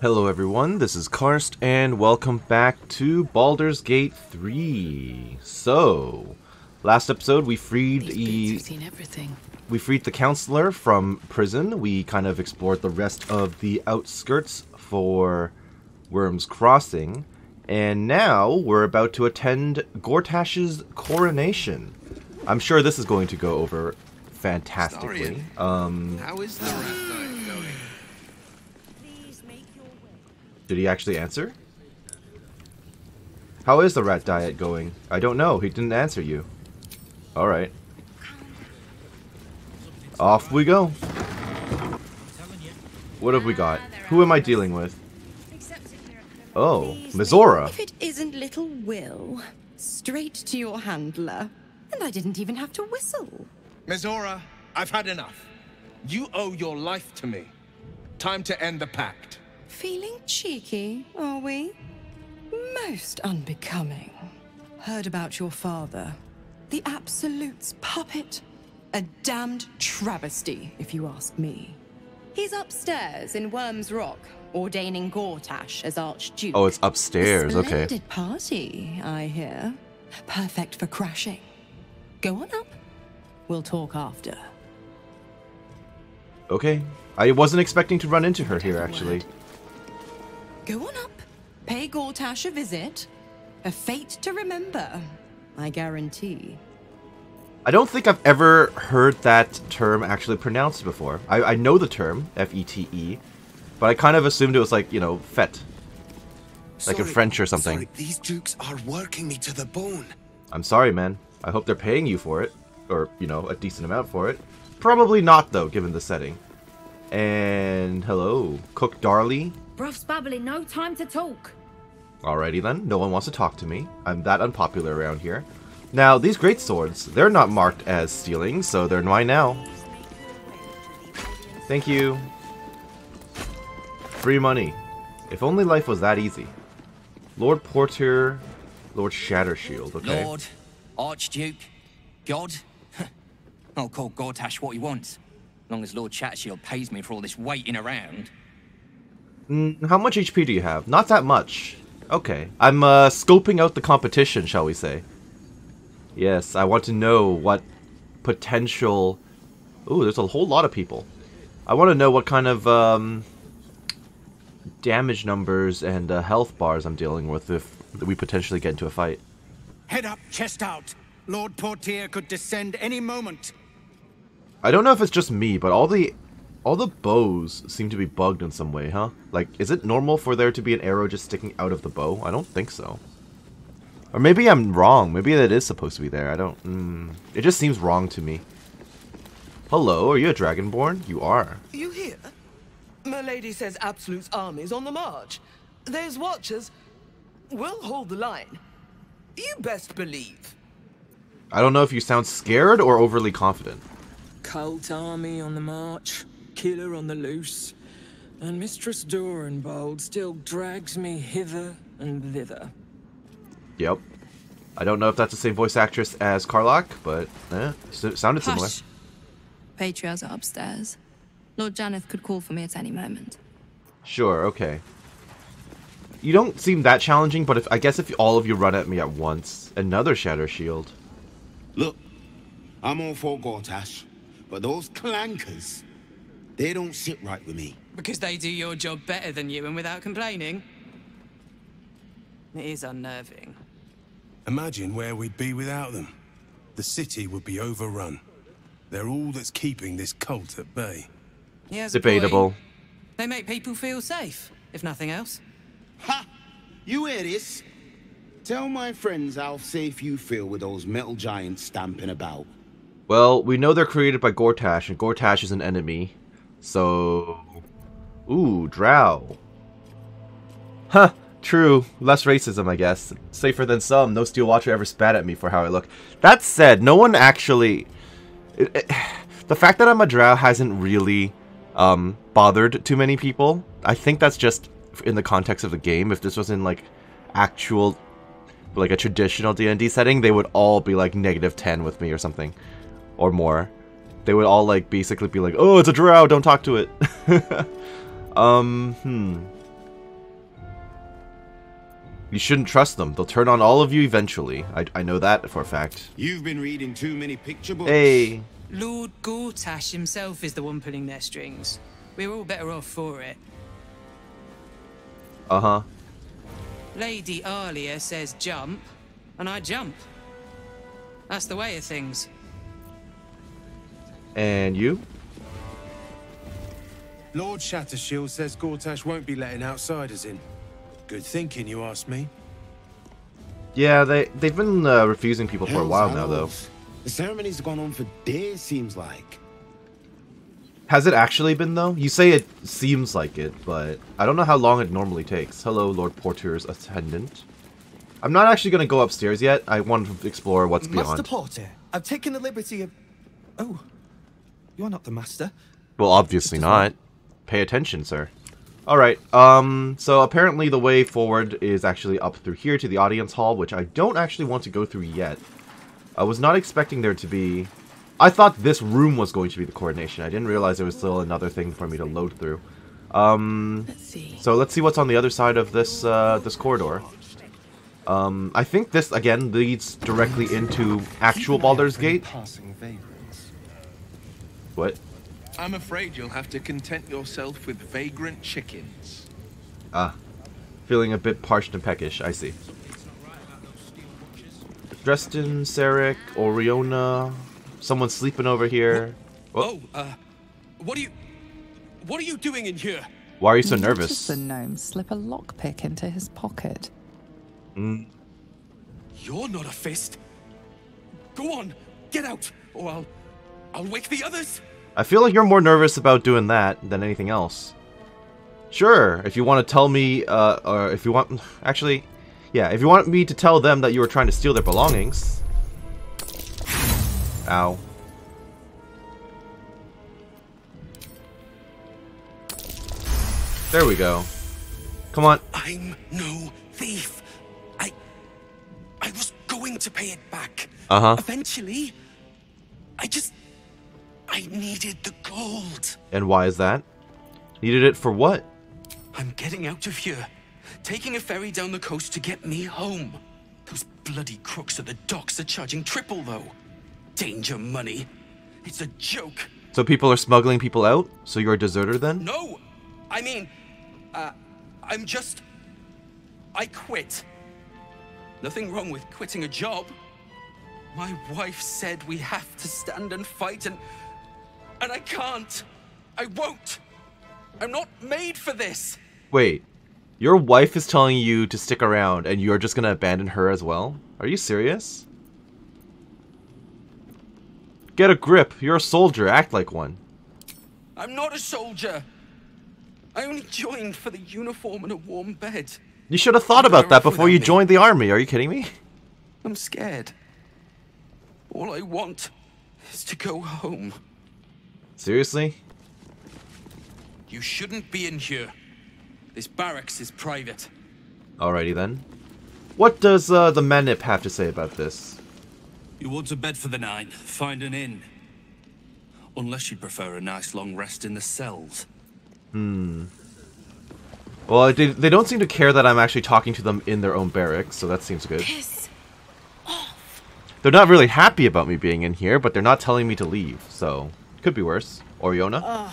Hello everyone, this is Karst, and welcome back to Baldur's Gate 3. So, last episode we freed the counselor from prison. We kind of explored the rest of the outskirts for Worm's Crossing, and now we're about to attend Gortash's Coronation. I'm sure this is going to go over fantastically. How is the rat diet going? Did he actually answer? How is the rat diet going? I don't know. He didn't answer you. Alright. Off we go. What have we got? Who am I dealing with? Oh, Mizora. If it isn't little Will, straight to your handler. And I didn't even have to whistle. Mizora, I've had enough. You owe your life to me. Time to end the pact. Feeling cheeky, are we? Most unbecoming. Heard about your father. The Absolute's puppet. A damned travesty, if you ask me. He's upstairs in Worm's Rock, ordaining Gortash as Archduke. Oh, it's upstairs, A okay. splendid party, I hear. Perfect for crashing. Go on up. We'll talk after. Okay. I wasn't expecting to run into her here, actually. Go on up. Pay Gortash a visit. A fate to remember, I guarantee. I don't think I've ever heard that term actually pronounced before. I know the term, F-E-T-E, but I kind of assumed it was like, you know, fete. Like in French or something. Sorry, these dukes are working me to the bone. I'm sorry, man. I hope they're paying you for it. Or, you know, a decent amount for it. Probably not, though, given the setting. And hello, Cook Darley. Bruff's babbling, no time to talk. Alrighty then, no one wants to talk to me. I'm that unpopular around here. Now, these great swords, they're not marked as stealing, so they're mine now. Thank you. Free money. If only life was that easy. Lord Porter, Lord Shattershield, okay. Lord, Archduke, God. I'll call Gortash what he wants. As long as Lord Shattershield pays me for all this waiting around. How much HP do you have? Not that much. Okay. I'm scoping out the competition, shall we say. Yes, I want to know what potential... Ooh, there's a whole lot of people. I want to know what kind of damage numbers and health bars I'm dealing with if we potentially get into a fight. Head up, chest out. Lord Portier could descend any moment. I don't know if it's just me, but all the bows seem to be bugged in some way, huh? Like, is it normal for there to be an arrow just sticking out of the bow? I don't think so. Or maybe I'm wrong. Maybe that is supposed to be there. I don't... It just seems wrong to me. Hello, are you a Dragonborn? You are. You hear? My lady says Absolute's army's on the march. There's watchers. We'll hold the line. You best believe. I don't know if you sound scared or overly confident. Cult army on the march, killer on the loose, and Mistress Dorenbold still drags me hither and thither. Yep. I don't know if that's the same voice actress as Karlach, but sounded similar. Hush. Patriarchs are upstairs. Lord Janeth could call for me at any moment. Sure, okay. You don't seem that challenging, but I guess if all of you run at me at once, another Shatter Shield. Look, I'm all for Gortash, but those clankers, they don't sit right with me. Because they do your job better than you and without complaining. It is unnerving. Imagine where we'd be without them. The city would be overrun. They're all that's keeping this cult at bay. Yes, Debatable. They make people feel safe, if nothing else. Ha! You hear this? Tell my friends how safe you feel with those metal giants stamping about. Well, we know they're created by Gortash, and Gortash is an enemy. So... Ooh, Drow. Huh, true. Less racism, I guess. Safer than some. No Steel Watcher ever spat at me for how I look. That said, no one actually... The fact that I'm a Drow hasn't really bothered too many people. I think that's just in the context of the game. If this was in, like, actual... like a traditional D&D setting, they would all be like -10 with me or something. Or more. They would all like basically be like, oh, it's a drow, don't talk to it. You shouldn't trust them. They'll turn on all of you eventually. I know that for a fact. You've been reading too many picture books. Hey. Lord Gortash himself is the one pulling their strings. We're all better off for it. Uh-huh. Lady Alia says jump, and I jump. That's the way of things. And you? Lord Shattershield says Gortash won't be letting outsiders in. Good thinking, you ask me. Yeah, they've been refusing people for a while now, though. The ceremony's gone on for days, seems like. Has it actually been, though? You say it seems like it, but I don't know how long it normally takes. Hello, Lord Porter's attendant. I'm not actually going to go upstairs yet. I want to explore what's beyond. Master Porter, I've taken the liberty of... Oh, you're not the master. Well, obviously not. Pay attention, sir. Alright, so apparently the way forward is actually up through here to the audience hall, which I don't actually want to go through yet. I was not expecting there to be... I thought this room was going to be the coronation. I didn't realize there was still another thing for me to load through. Let's see. So let's see what's on the other side of this, this corridor. I think this, again, leads directly into actual Baldur's Gate. What? I'm afraid you'll have to content yourself with vagrant chickens. Ah. Feeling a bit parched and peckish, I see. Dresden, Sarek, Oriona... Someone's sleeping over here. What are you doing in here? Why are you so You nervous? noticed the gnome slip a lockpick into his pocket. You're not a fist. Go on, get out, or I'll wake the others. I feel like you're more nervous about doing that than anything else. Sure, if you want to tell me, or if you want... Actually, yeah, if you want me to tell them that you were trying to steal their belongings... Ow. There we go. Come on. I'm no thief. I was going to pay it back. Uh-huh. Eventually. I needed the gold. And why is that? Needed it for what? I'm getting out of here. Taking a ferry down the coast to get me home. Those bloody crooks at the docks are charging triple, though. Danger money. It's a joke. So people are smuggling people out? So you're a deserter then? No! I mean, I quit. Nothing wrong with quitting a job. My wife said we have to stand and fight, and I can't. I won't. I'm not made for this. Wait. Your wife is telling you to stick around and you're just gonna abandon her as well? Are you serious? Get a grip. You're a soldier. Act like one. I'm not a soldier. I only joined for the uniform and a warm bed. You should have thought about that before you joined the army. Are you kidding me? I'm scared. All I want is to go home. Seriously? You shouldn't be in here. This barracks is private. Alrighty then. What does the Manip have to say about this? You want a bed for the night? Find an inn. Unless you prefer a nice long rest in the cells. Well, they don't seem to care that I'm actually talking to them in their own barracks, so that seems good. Piss off. They're not really happy about me being in here, but they're not telling me to leave, so could be worse. Oriona?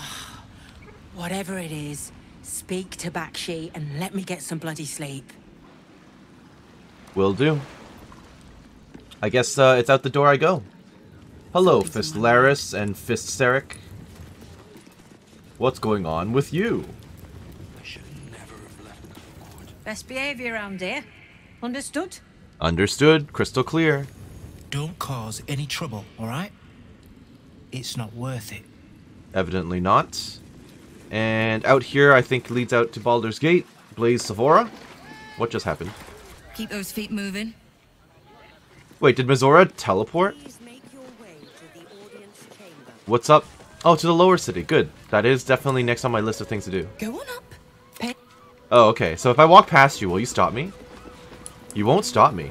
Whatever it is, speak to Bakshi and let me get some bloody sleep. Will do. I guess it's out the door I go. Hello, Fist Laris and Fist Sarek. What's going on with you? Best behavior around here. Understood? Understood. Crystal clear. Don't cause any trouble, alright? It's not worth it. Evidently not. And out here, I think, leads out to Baldur's Gate. Blaze Savora. What just happened? Keep those feet moving. Wait, did Mizora teleport? What's up? Oh, to the lower city. Good. That is definitely next on my list of things to do. Go on up. Oh, okay. So if I walk past you, will you stop me? You won't stop me.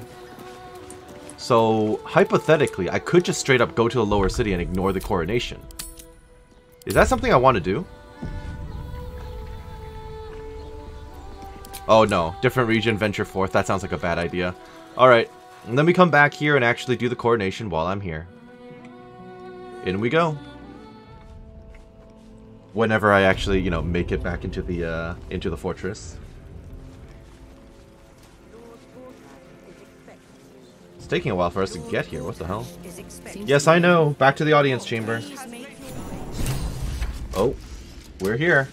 So, hypothetically, I could just straight up go to the lower city and ignore the coronation. Is that something I want to do? Oh no, different region, venture forth. That sounds like a bad idea. Alright, let me come back here and actually do the coronation while I'm here. In we go. Whenever I actually, you know, make it back into the fortress. It's taking a while for us to get here. What the hell? Yes, I know. Back to the audience chamber. Oh, we're here.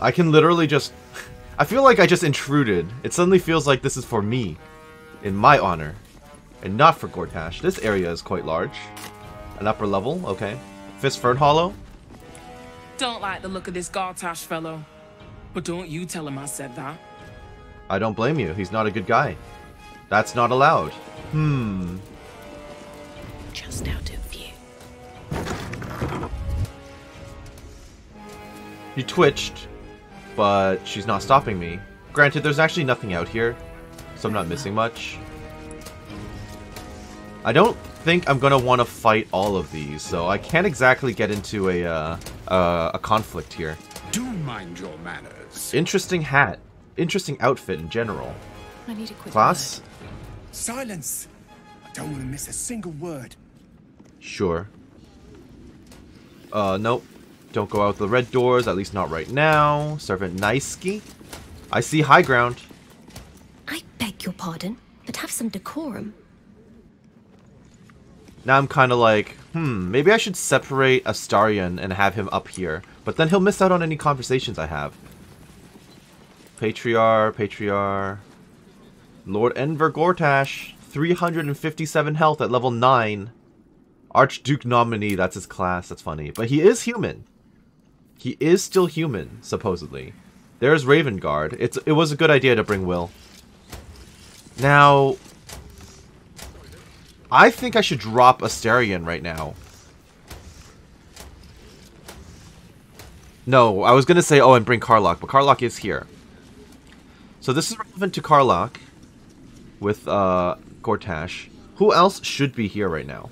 I can literally just... I feel like I just intruded. It suddenly feels like this is for me. In my honor. And not for Gortash. This area is quite large. An upper level, okay. Fist Fern Hollow. Don't like the look of this Gortash fellow. But don't you tell him I said that. I don't blame you. He's not a good guy. That's not allowed. Just out of view. He twitched, but she's not stopping me. Granted, there's actually nothing out here, so I'm not missing much. I don't think I'm gonna want to fight all of these, so I can't exactly get into a conflict here. Do mind your manners. Interesting hat. Interesting outfit in general. I need a quick Class? Silence! I don't want to miss a single word. Sure. Nope. Don't go out the red doors, at least not right now. Servant Naiski. I see high ground. I beg your pardon, but have some decorum. Now I'm kind of like, maybe I should separate Astarion and have him up here. But then he'll miss out on any conversations I have. Patriarch. Lord Enver Gortash. 357 health at level 9. Archduke nominee, that's his class. That's funny. But he is human. He is still human, supposedly. There's Ravengard. It was a good idea to bring Will. Now, I think I should drop Astarion right now. No, I was going to say, and bring Karlach, but Karlach is here. So this is relevant to Karlach with Gortash. Who else should be here right now?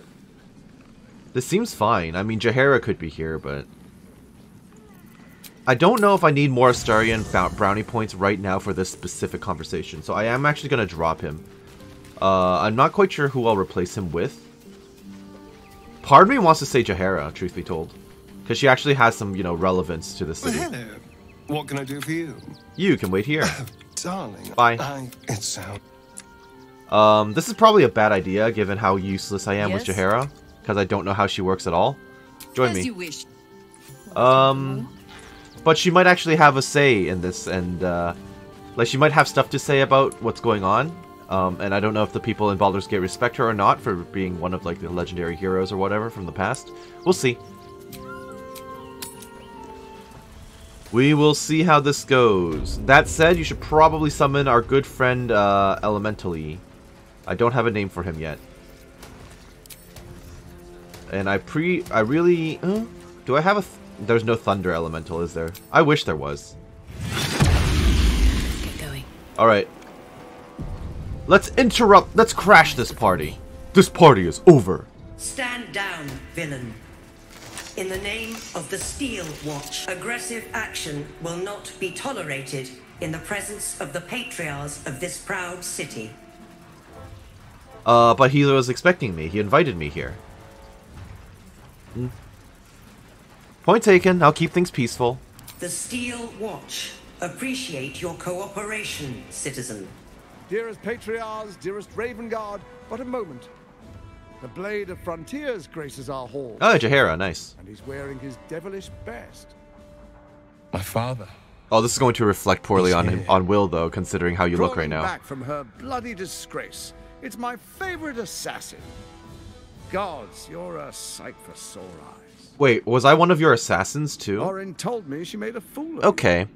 This seems fine. I mean, Jaheira could be here, but... I don't know if I need more Astarion brownie points right now for this specific conversation, so I am actually going to drop him. I'm not quite sure who I'll replace him with. Part of me wants to say Jaheira, truth be told. Because she actually has some, relevance to the city. Well, hello. What can I do for you? You can wait here. Darling, bye. It's out. This is probably a bad idea, given how useless I am with Yes? Jaheira. Because I don't know how she works at all. Join As me. you wish. But she might actually have a say in this, and, like, she might have stuff to say about what's going on. And I don't know if the people in Baldur's Gate respect her or not for being one of, like, the legendary heroes or whatever from the past. We'll see. We will see how this goes. That said, you should probably summon our good friend, Elementally. I don't have a name for him yet. And I really... do I have a... There's no Thunder Elemental, is there? I wish there was. Get going. Alright. Let's crash this party. This party is over. Stand down, villain. In the name of the Steel Watch, aggressive action will not be tolerated in the presence of the patriarchs of this proud city. But he was expecting me. He invited me here. Point taken. I'll keep things peaceful. The Steel Watch appreciate your cooperation, citizen. Dearest Patriarchs, dearest Ravengard, but a moment. The Blade of Frontiers graces our hall. Oh, Jaheira, nice. And he's wearing his devilish best. My father. Oh, this is going to reflect poorly on Will, though, considering how you look right now. Back from her bloody disgrace. It's my favorite assassin. Gods, you're a sight for sore eyes. Wait, was I one of your assassins, too? Orin told me she made a fool of Okay. you.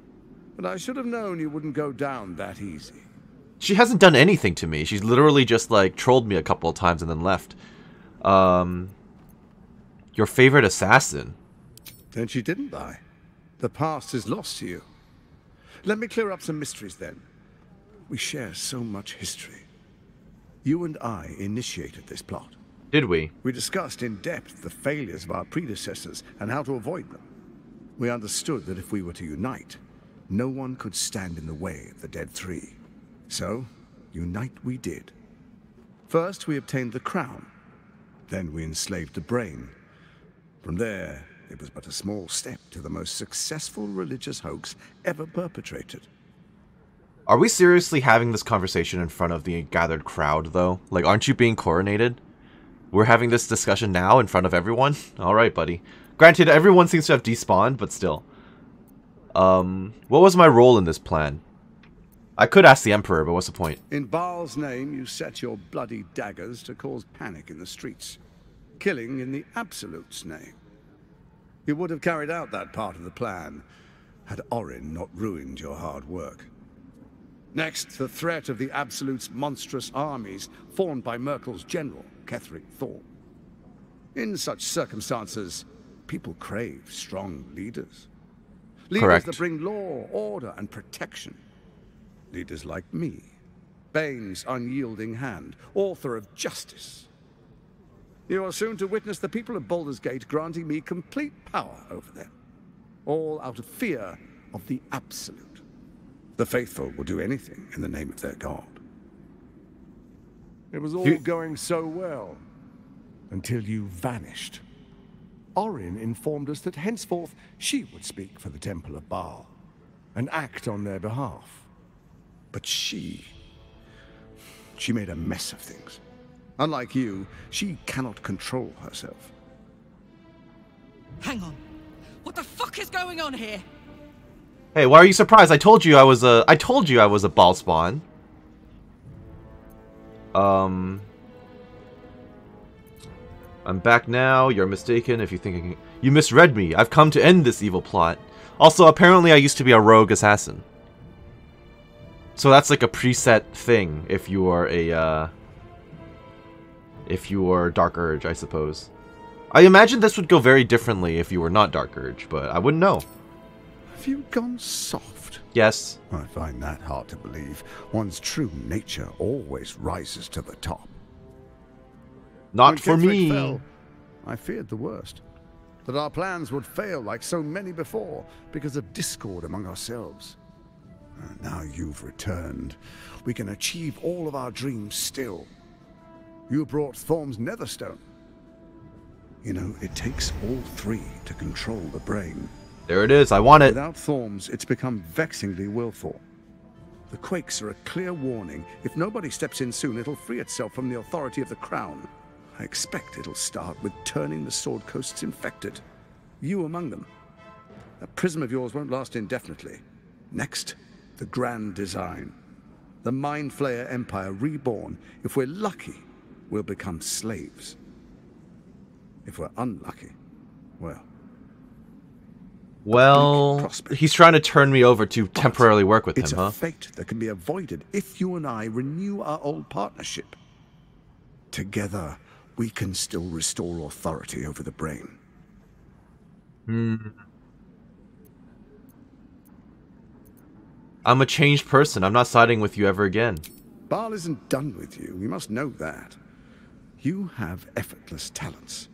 But I should have known you wouldn't go down that easy. She hasn't done anything to me. She's literally just, like, trolled me a couple of times and then left. Your favorite assassin? Then she didn't die. The past is lost to you. Let me clear up some mysteries, then. We share so much history. You and I initiated this plot. Did we? We discussed in depth the failures of our predecessors and how to avoid them. We understood that if we were to unite, no one could stand in the way of the Dead Three. So, unite we did. First, we obtained the crown. Then we enslaved the brain. From there, it was but a small step to the most successful religious hoax ever perpetrated. Are we seriously having this conversation in front of the gathered crowd, though? Like, aren't you being coronated? We're having this discussion now in front of everyone? Alright, buddy. Granted, everyone seems to have despawned, but still. What was my role in this plan? I could ask the Emperor, but what's the point? In Baal's name, you set your bloody daggers to cause panic in the streets. Killing in the Absolute's name. You would have carried out that part of the plan, had Orin not ruined your hard work. Next, the threat of the Absolute's monstrous armies formed by Merkel's general, Ketheric Thorn. In such circumstances, people crave strong leaders. Leaders that bring law, order, and protection. Leaders like me, Bane's unyielding hand, author of justice. You are soon to witness the people of Baldur's Gate granting me complete power over them. All out of fear of the Absolute. The faithful will do anything in the name of their god. It was all going so well, until you vanished. Orin informed us that henceforth she would speak for the Temple of Baal, and act on their behalf. But she made a mess of things. Unlike you, she cannot control herself. Hang on. What the fuck is going on here? Hey, why are you surprised? I told you I was a Baal spawn. I'm back now. You're mistaken if you're thinking you misread me. I've come to end this evil plot. Also, apparently I used to be a rogue assassin. So that's like a preset thing if you are a Dark Urge, I suppose. I imagine this would go very differently if you were not Dark Urge, but I wouldn't know. Have you gone soft? Yes. I find that hard to believe. One's true nature always rises to the top. Not for me. Fell, I feared the worst. That our plans would fail like so many before because of discord among ourselves. Now you've returned. We can achieve all of our dreams still. You brought Thorm's Netherstone. You know, it takes all three to control the brain. There it is. I want it. Without Thorm's, it's become vexingly willful. The quakes are a clear warning. If nobody steps in soon, it'll free itself from the authority of the Crown. I expect it'll start with turning the Sword Coasts infected. You among them. That prism of yours won't last indefinitely. Next, the grand design. The Mind Flayer Empire reborn. If we're lucky, we'll become slaves. If we're unlucky, well, he's trying to turn me over to temporarily work with him, huh? It's a fate that can be avoided if you and I renew our old partnership. Together, we can still restore authority over the brain. I'm a changed person. I'm not siding with you ever again. Baal isn't done with you. You must know that. You have effortless talents.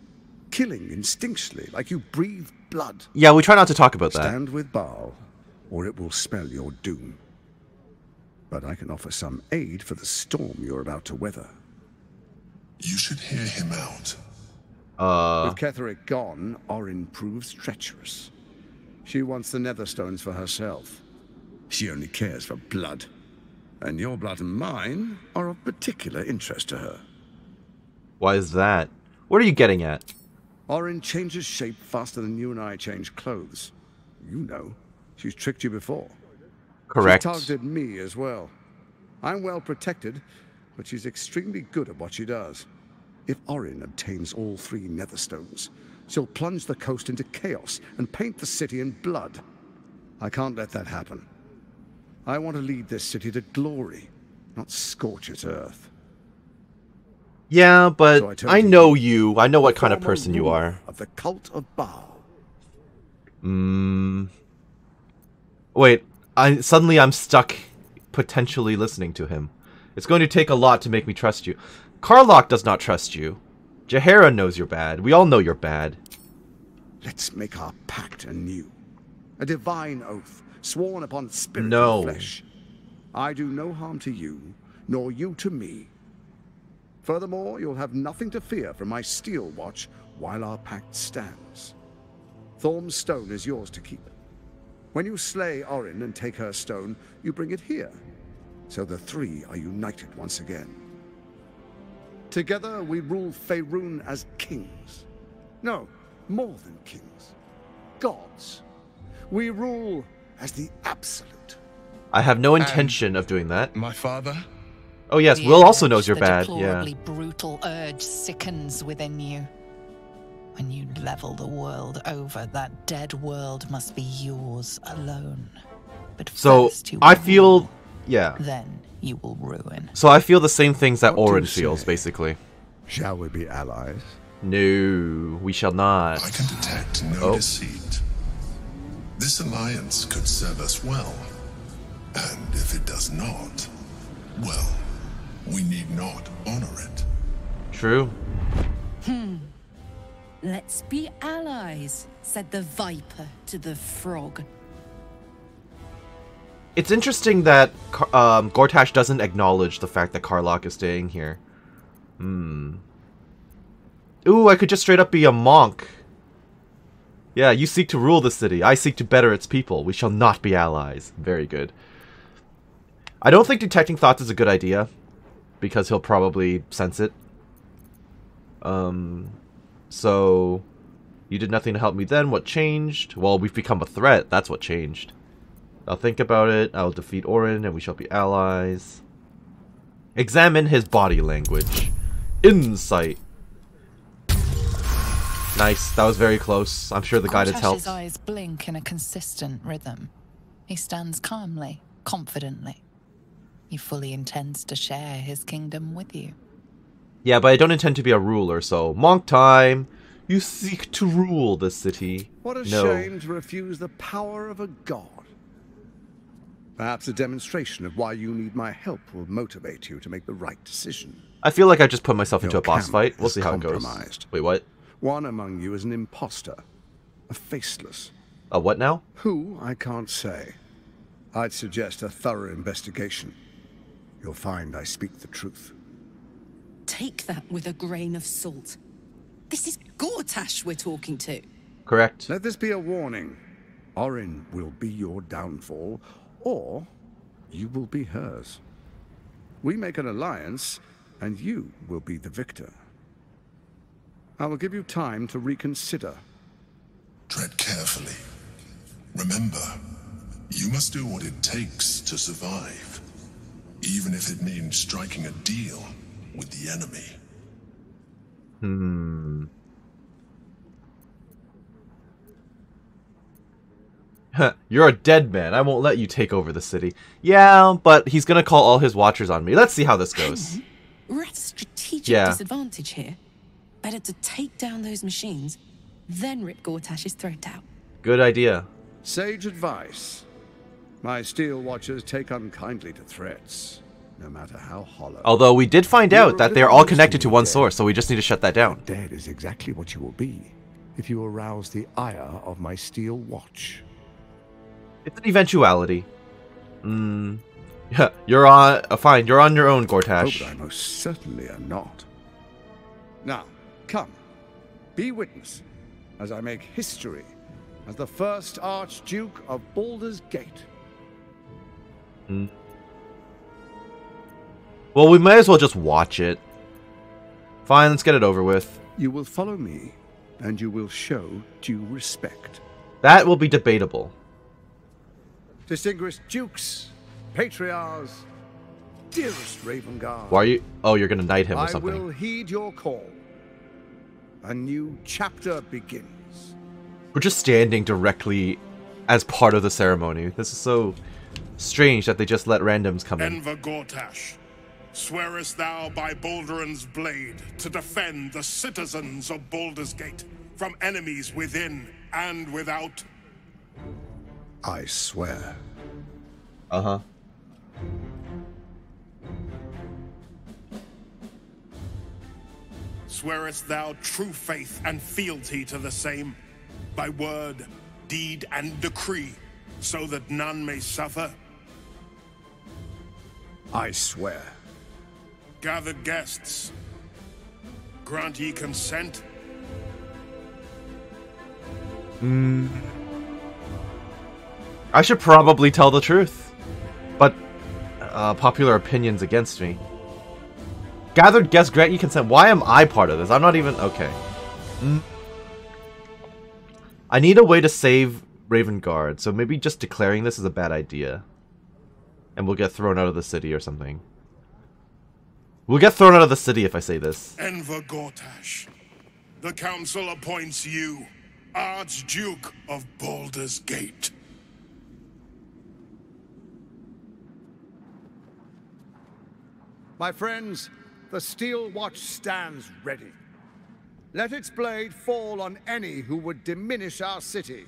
Killing instinctually, like you breathe blood. Yeah, we try not to talk about that. Stand with Baal, or it will spell your doom. But I can offer some aid for the storm you're about to weather. You should hear him out. With Ketheric gone, Orin proves treacherous. She wants the Netherstones for herself. She only cares for blood. And your blood and mine are of particular interest to her. Why is that? What are you getting at? Orin changes shape faster than you and I change clothes. You know. She's tricked you before. Correct. She targeted me as well. I'm well protected, but she's extremely good at what she does. If Orin obtains all three Netherstones, she'll plunge the coast into chaos and paint the city in blood. I can't let that happen. I want to lead this city to glory, not scorch its earth. Yeah, but so I know you. I know what kind of person you are. Of the cult of Baal. Wait, suddenly I'm stuck potentially listening to him. It's going to take a lot to make me trust you. Karlach does not trust you. Jaheira knows you're bad. We all know you're bad. Let's make our pact anew. A divine oath, sworn upon spirit No. and flesh. I do no harm to you, nor you to me. Furthermore, you'll have nothing to fear from my steel watch while our pact stands. Thorm's stone is yours to keep. When you slay Orin and take her stone, you bring it here, so the three are united once again. Together we rule Faerun as kings. No, more than kings. Gods. We rule as the absolute. I have no intention of doing that. My father? Oh yes, The Will also urge, knows you're the bad. deplorably Yeah. brutal urge sickens within you. When you level the world over, that dead world must be yours alone. But So first you I will feel, rule, yeah. then you will ruin. So I feel the same things that What do Orin you feels, say? basically. Shall we be allies? No, we shall not. I can detect no deceit. This alliance could serve us well. And if it does not, well, we need not honor it. True. Let's be allies, said the viper to the frog. It's interesting that Gortash doesn't acknowledge the fact that Karlach is staying here. Ooh, I could just straight up be a monk. Yeah, you seek to rule the city. I seek to better its people. We shall not be allies. Very good. I don't think detecting thoughts is a good idea, because he'll probably sense it. So, you did nothing to help me then. What changed? Well, we've become a threat. That's what changed. I'll think about it. I'll defeat Orin, and we shall be allies. Examine his body language. Insight. Nice. That was very close. I'm sure the guidance helped. Gortash's eyes blink in a consistent rhythm. He stands calmly, confidently. He fully intends to share his kingdom with you. Yeah, but I don't intend to be a ruler, so... Monk time! You seek to rule the city. What a No. shame to refuse the power of a god. Perhaps a demonstration of why you need my help will motivate you to make the right decision. I feel like I just put myself into Your a boss camp fight. We'll is see how it goes. compromised. Wait, what? One among you is an imposter, a faceless. A what now? Who, I can't say. I'd suggest a thorough investigation. You'll find I speak the truth. Take that with a grain of salt. This is Gortash we're talking to. Correct. Let this be a warning. Orin will be your downfall, or you will be hers. We make an alliance, and you will be the victor. I will give you time to reconsider. Tread carefully. Remember, you must do what it takes to survive, even if it means striking a deal with the enemy. You're a dead man. I won't let you take over the city. Yeah, but he's gonna call all his watchers on me. Let's see how this goes. We're at a strategic Yeah. disadvantage here. Better to take down those machines, then rip Gortash's throat out. Good idea. Sage advice. My steel watchers take unkindly to threats, no matter how hollow. Although we did find You're out a that they're little all connected to loosely one dead. source, so we just need to shut that down. Dead is exactly what you will be if you arouse the ire of my steel watch. It's an eventuality. You're on... fine, you're on your own, Gortash. Oh, but I most certainly am not. Now, come. Be witness as I make history as the first Archduke of Baldur's Gate. Well, we might as well just watch it. Fine, let's get it over with. You will follow me, and you will show due respect. That will be debatable. Distinguished dukes, patriarchs, dearest Ravengard. Why are you... Oh, you're gonna knight him or I something. will heed your call. A new chapter begins. We're just standing directly as part of the ceremony. This is so strange that they just let randoms come in. Enver Gortash, swearest thou by Baldur's blade to defend the citizens of Baldur's Gate from enemies within and without? I swear. Uh-huh. Swearest thou true faith and fealty to the same, by word, deed, and decree, so that none may suffer? I swear. Gathered guests, grant ye consent? I should probably tell the truth, but popular opinion's against me. Gathered guests grant you consent. Why am I part of this? I'm not even... Okay. I need a way to save Ravengard, so maybe just declaring this is a bad idea. And we'll get thrown out of the city or something. We'll get thrown out of the city if I say this. Enver Gortash, the council appoints you Archduke of Baldur's Gate. My friends, the Steel Watch stands ready. Let its blade fall on any who would diminish our city.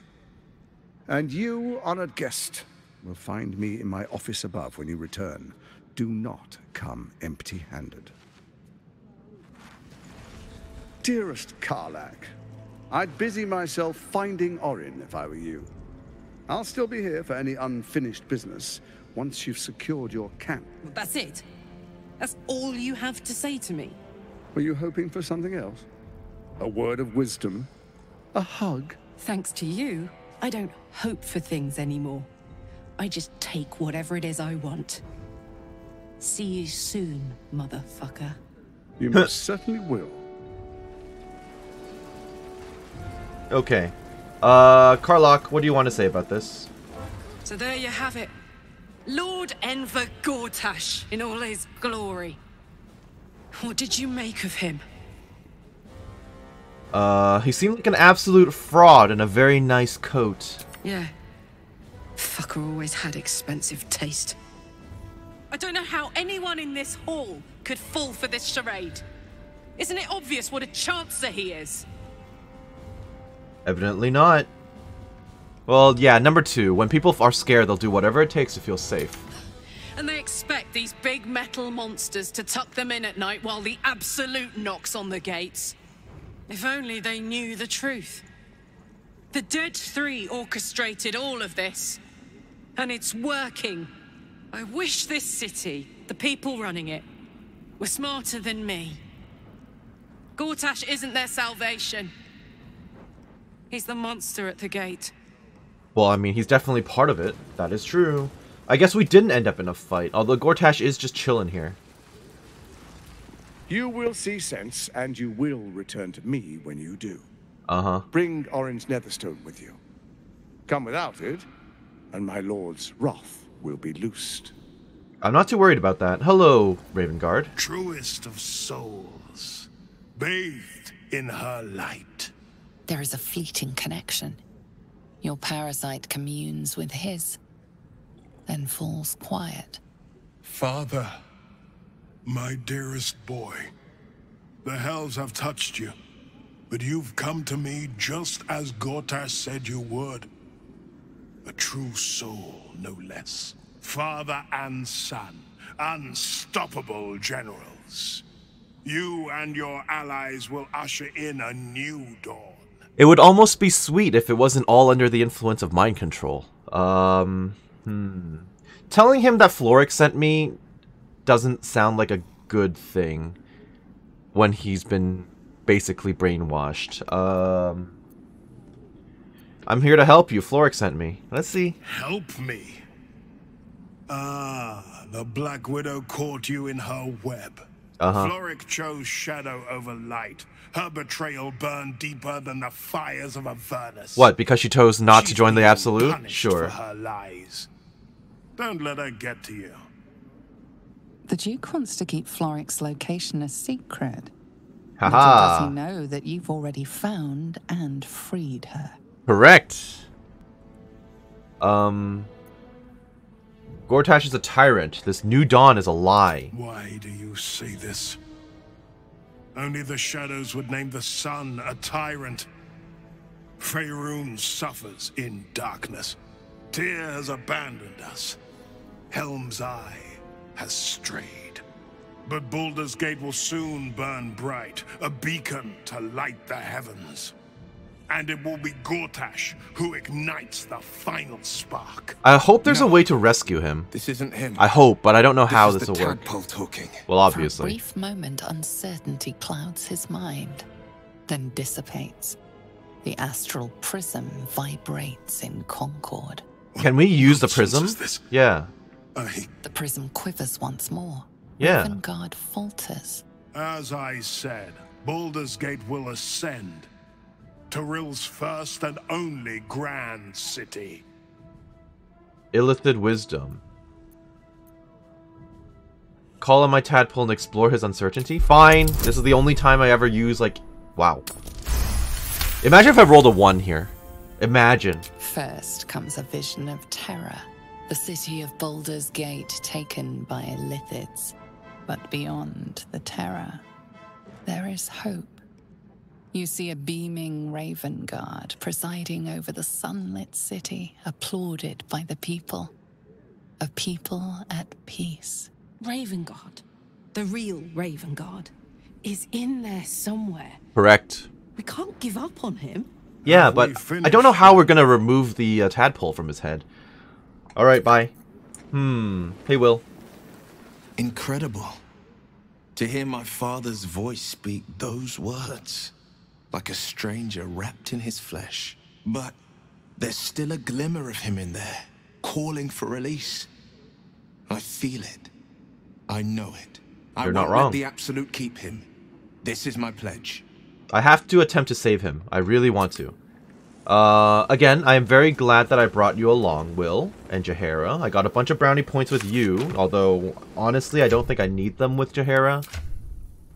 And you, honored guest, will find me in my office above when you return. Do not come empty-handed. Dearest Karlach, I'd busy myself finding Orin if I were you. I'll still be here for any unfinished business once you've secured your camp. That's it? That's all you have to say to me? Were you hoping for something else? A word of wisdom? A hug? Thanks to you, I don't hope for things anymore. I just take whatever it is I want. See you soon, motherfucker. You most certainly will. Okay. Karlach, what do you want to say about this? So there you have it. Lord Enver Gortash in all his glory. What did you make of him? He seemed like an absolute fraud in a very nice coat. Yeah. Fucker always had expensive taste. I don't know how anyone in this hall could fall for this charade. Isn't it obvious what a chancer he is? Evidently not. Well, yeah, number 2. When people are scared, they'll do whatever it takes to feel safe. And they expect these big metal monsters to tuck them in at night while the Absolute knocks on the gates. If only they knew the truth. The Dead Three orchestrated all of this. And it's working. I wish this city, the people running it, were smarter than me. Gortash isn't their salvation. He's the monster at the gate. Well, I mean, he's definitely part of it. That is true. I guess we didn't end up in a fight, although Gortash is just chilling here. You will see sense, and you will return to me when you do. Uh-huh. Bring Orin's Netherstone with you. Come without it, and my lord's wrath will be loosed. I'm not too worried about that. Hello, Ravengard. Truest of souls, bathed in her light. There is a fleeting connection. Your parasite communes with his, then falls quiet. Father, my dearest boy, the hells have touched you, but you've come to me just as Gortash said you would. A true soul, no less. Father and son, unstoppable generals. You and your allies will usher in a new dawn. It would almost be sweet if it wasn't all under the influence of mind control. Telling him that Florrick sent me doesn't sound like a good thing when he's been basically brainwashed. I'm here to help you. Florrick sent me. Let's see. Help me? Ah, the Black Widow caught you in her web. Florrick chose shadow over light. Her betrayal burned deeper than the fires of a furnace. What, because she chose not to join the Absolute? Sure. For her lies. Don't let her get to you. The Duke wants to keep Florrick's location a secret. Haha. Little does he know that you've already found and freed her. Correct. Gortash is a tyrant. This new dawn is a lie. Why do you say this? Only the shadows would name the sun a tyrant. Faerun suffers in darkness. Tyr has abandoned us. Helm's Eye has strayed. But Baldur's Gate will soon burn bright, a beacon to light the heavens. And it will be Gortash who ignites the final spark. I hope there's a way to rescue him. This isn't him. I hope, but I don't know how this will work. Talking. Well, obviously. For a brief moment, uncertainty clouds his mind, then dissipates. The astral prism vibrates in concord. Can we use the prism? Yeah. The prism quivers once more. Yeah. Ravengard falters. As I said, Baldur's Gate will ascend. Tyrill's first and only grand city. Illithid wisdom. Call on my tadpole and explore his uncertainty? Fine. This is the only time I ever use, like... Wow. Imagine if I rolled a 1 here. Imagine. First comes a vision of terror. The city of Baldur's Gate taken by Illithids. But beyond the terror, there is hope. You see a beaming Ravengard presiding over the sunlit city, applauded by the people. A people at peace. Ravengard, the real Ravengard, is in there somewhere. Correct. We can't give up on him. Yeah, but I don't know how we're gonna remove the tadpole from his head. Alright, bye. Hey, Will. Incredible. To hear my father's voice speak those words. Like a stranger wrapped in his flesh. But there's still a glimmer of him in there, calling for release. I feel it. I know it. You're not won't wrong. Let the Absolute keep him. This is my pledge. I have to attempt to save him. I really want to. Again, I am very glad that I brought you along, Will and Jaheira. I got a bunch of brownie points with you, although, honestly, I don't think I need them with Jaheira.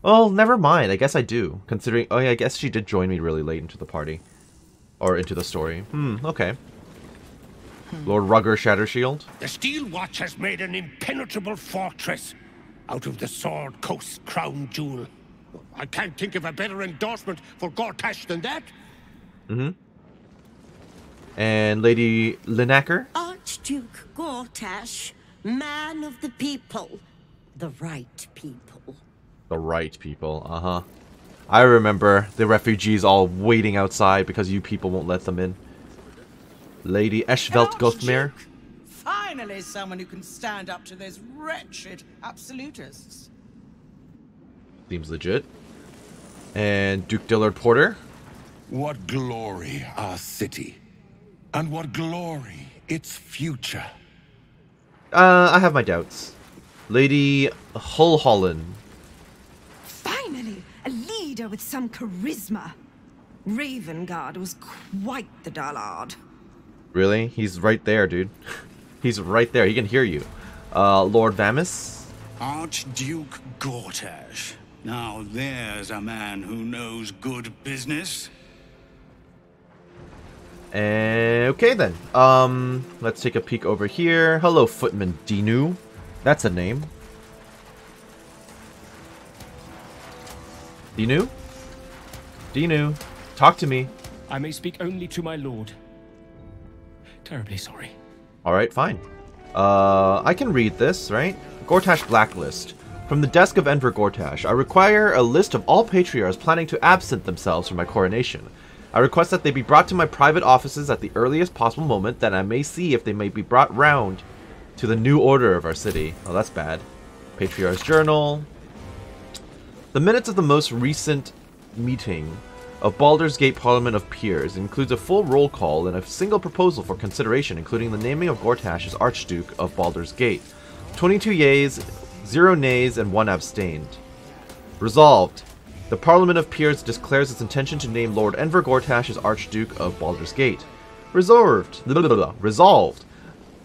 Well, never mind. I guess I do, considering... Oh, yeah, I guess she did join me really late into the party. Or into the story. Okay. Lord Rugger Shattershield. The Steel Watch has made an impenetrable fortress out of the Sword Coast crown jewel. I can't think of a better endorsement for Gortash than that. And Lady Linacker. Archduke Gortash, man of the people. The right people. The right people, I remember the refugees all waiting outside because you people won't let them in. Lady Eschvelt Gothmere. Finally someone who can stand up to those wretched absolutists. Seems legit. And Duke Dillard Porter. What glory our city. And what glory its future. I have my doubts. Lady Hullholland. Finally, a leader with some charisma. Ravengard was quite the dullard. Really? He's right there, dude. He's right there. He can hear you. Lord Vamis? Archduke Gortash. Now there's a man who knows good business. Okay then. Let's take a peek over here. Hello, Footman Dinu. That's a name. Dinu? Dinu, talk to me. I may speak only to my lord. Terribly sorry. Alright, fine. I can read this, right? Gortash Blacklist. From the desk of Enver Gortash, I require a list of all patriarchs planning to absent themselves from my coronation. I request that they be brought to my private offices at the earliest possible moment, that I may see if they may be brought round to the new order of our city. Oh, that's bad. Patriarch's Journal. The minutes of the most recent meeting of Baldur's Gate Parliament of Peers includes a full roll call and a single proposal for consideration, including the naming of Gortash as Archduke of Baldur's Gate. 22 yeas, 0 nays, and 1 abstained. Resolved. The Parliament of Peers declares its intention to name Lord Enver Gortash as Archduke of Baldur's Gate. Resolved.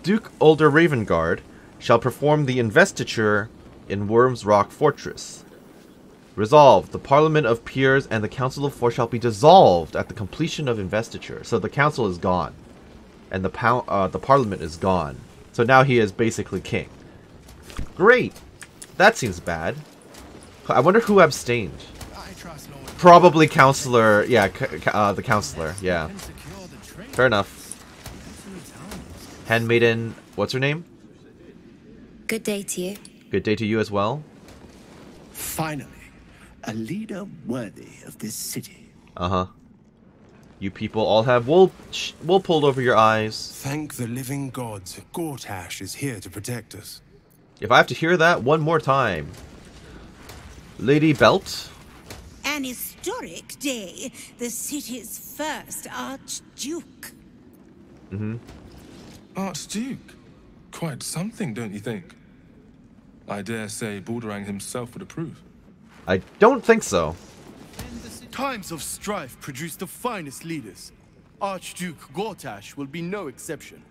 Duke Ulder Ravengard shall perform the investiture in Worm's Rock Fortress. Resolved. The Parliament of Peers and the Council of Four shall be dissolved at the completion of investiture. So the council is gone. And the Parliament is gone. So now he is basically king. Great. That seems bad. I wonder who abstained. Probably Counselor. Yeah, the Counselor. Yeah. Fair enough. Handmaiden. What's her name? Good day to you. Good day to you as well. Finally, a leader worthy of this city. You people all have wool pulled over your eyes. Thank the living gods. Gortash is here to protect us. If I have to hear that one more time. Lady Belt? An historic day. The city's first Archduke. Mm-hmm. Archduke? Quite something, don't you think? I dare say Baldur himself would approve. I don't think so. Times of strife produce the finest leaders. Archduke Gortash will be no exception.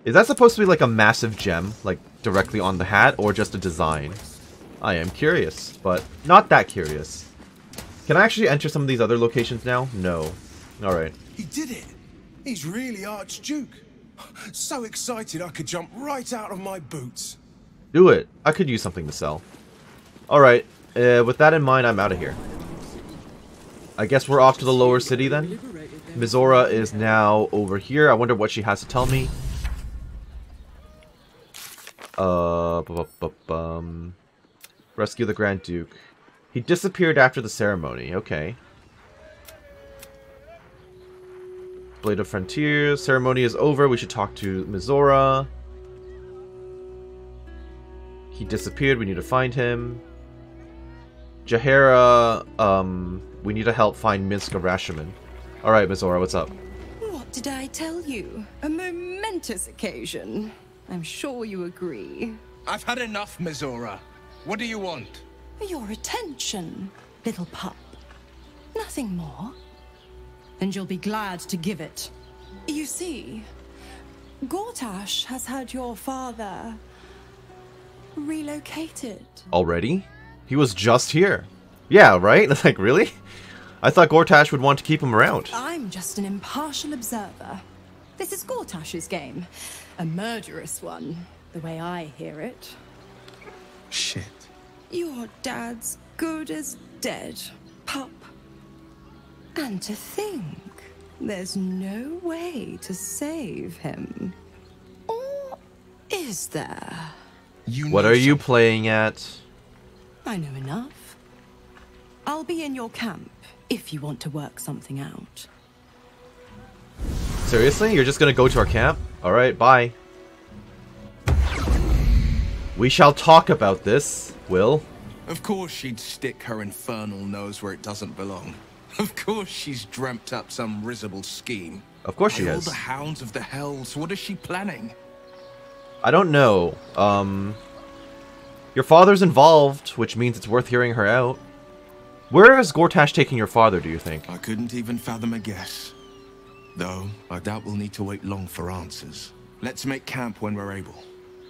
Is that supposed to be like a massive gem, like directly on the hat, or just a design? I am curious, but not that curious. Can I actually enter some of these other locations now? No. Alright. He did it! He's really Archduke. So excited I could jump right out of my boots. Do it. I could use something to sell. Alright. With that in mind, I'm out of here. I guess we're off to the lower city then. Mizora is now over here. I wonder what she has to tell me. Rescue the Grand Duke. He disappeared after the ceremony. Okay. Blade of Frontiers. Ceremony is over. We should talk to Mizora. He disappeared. We need to find him. Jaheira, we need to help find Minska Rashiman. Alright, Mizora, what's up? What did I tell you? A momentous occasion. I'm sure you agree. I've had enough, Mizora. What do you want? Your attention, little pup. Nothing more. And you'll be glad to give it. You see, Gortash has had your father relocated. Already? He was just here. Yeah, right? Like, really? I thought Gortash would want to keep him around. I'm just an impartial observer. This is Gortash's game. A murderous one, the way I hear it. Shit. Your dad's good as dead, pup. And to think, there's no way to save him. Or is there? What are you playing at? I know enough. I'll be in your camp if you want to work something out. Seriously? You're just gonna go to our camp? Alright, bye. We shall talk about this, Will. Of course she'd stick her infernal nose where it doesn't belong. Of course she's dreamt up some risible scheme. Of course she By all has. the hounds of the hells, what is she planning? I don't know. Your father's involved, which means it's worth hearing her out. Where is Gortash taking your father, do you think? I couldn't even fathom a guess. Though, I doubt we'll need to wait long for answers. Let's make camp when we're able.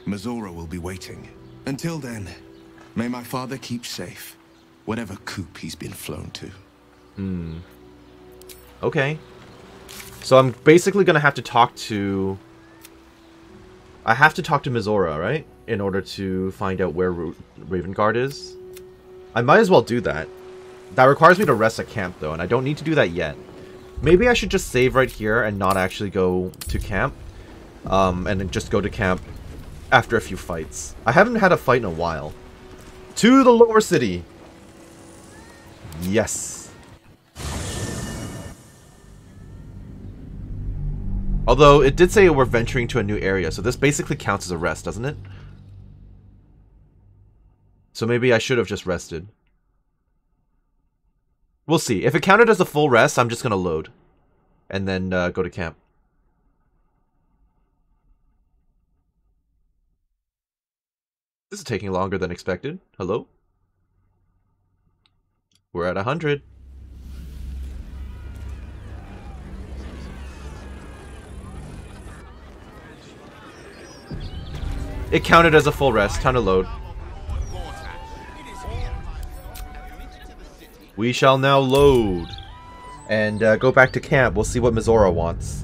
Mizora will be waiting. Until then, may my father keep safe, whatever coop he's been flown to. Okay. So I'm basically gonna have to talk to... I have to talk to Mizora, right? In order to find out where Ravengard is. I might as well do that. That requires me to rest at camp, though, and I don't need to do that yet. Maybe I should just save right here and not actually go to camp. And then just go to camp after a few fights. I haven't had a fight in a while. To the lower city! Yes! Although, it did say we're venturing to a new area, so this basically counts as a rest, doesn't it? So maybe I should have just rested. We'll see. If it counted as a full rest, I'm just gonna load. And then go to camp. This is taking longer than expected. Hello? We're at 100. It counted as a full rest. Time to load. We shall now load. And go back to camp. We'll see what Mizora wants.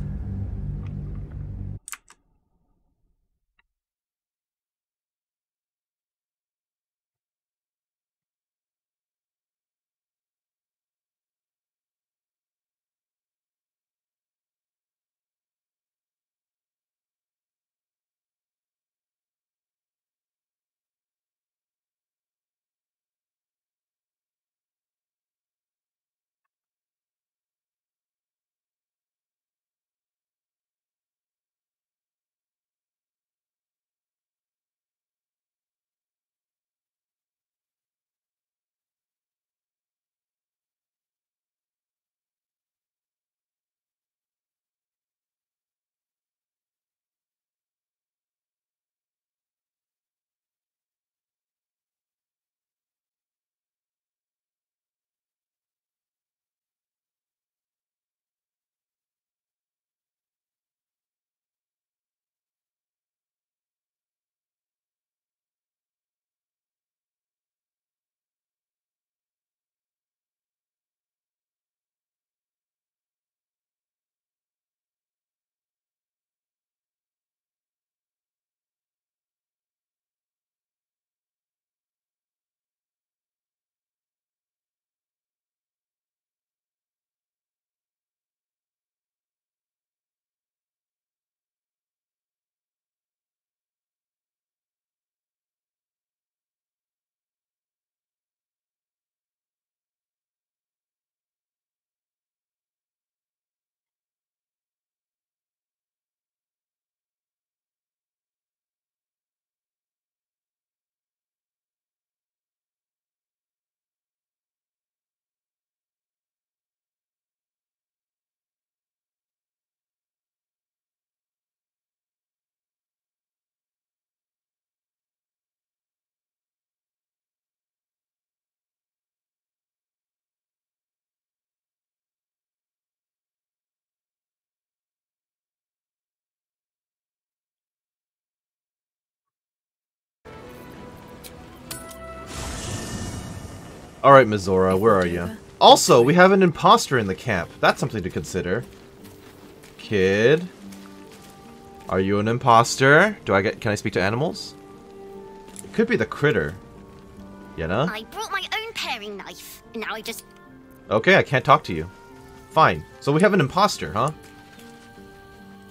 Alright, Mizora, where are you? Also, we have an imposter in the camp. That's something to consider. Kid. Are you an imposter? Can I speak to animals? It could be the critter. Yenna? I brought my own paring knife. Now I just... Okay, I can't talk to you. Fine. So we have an imposter, huh?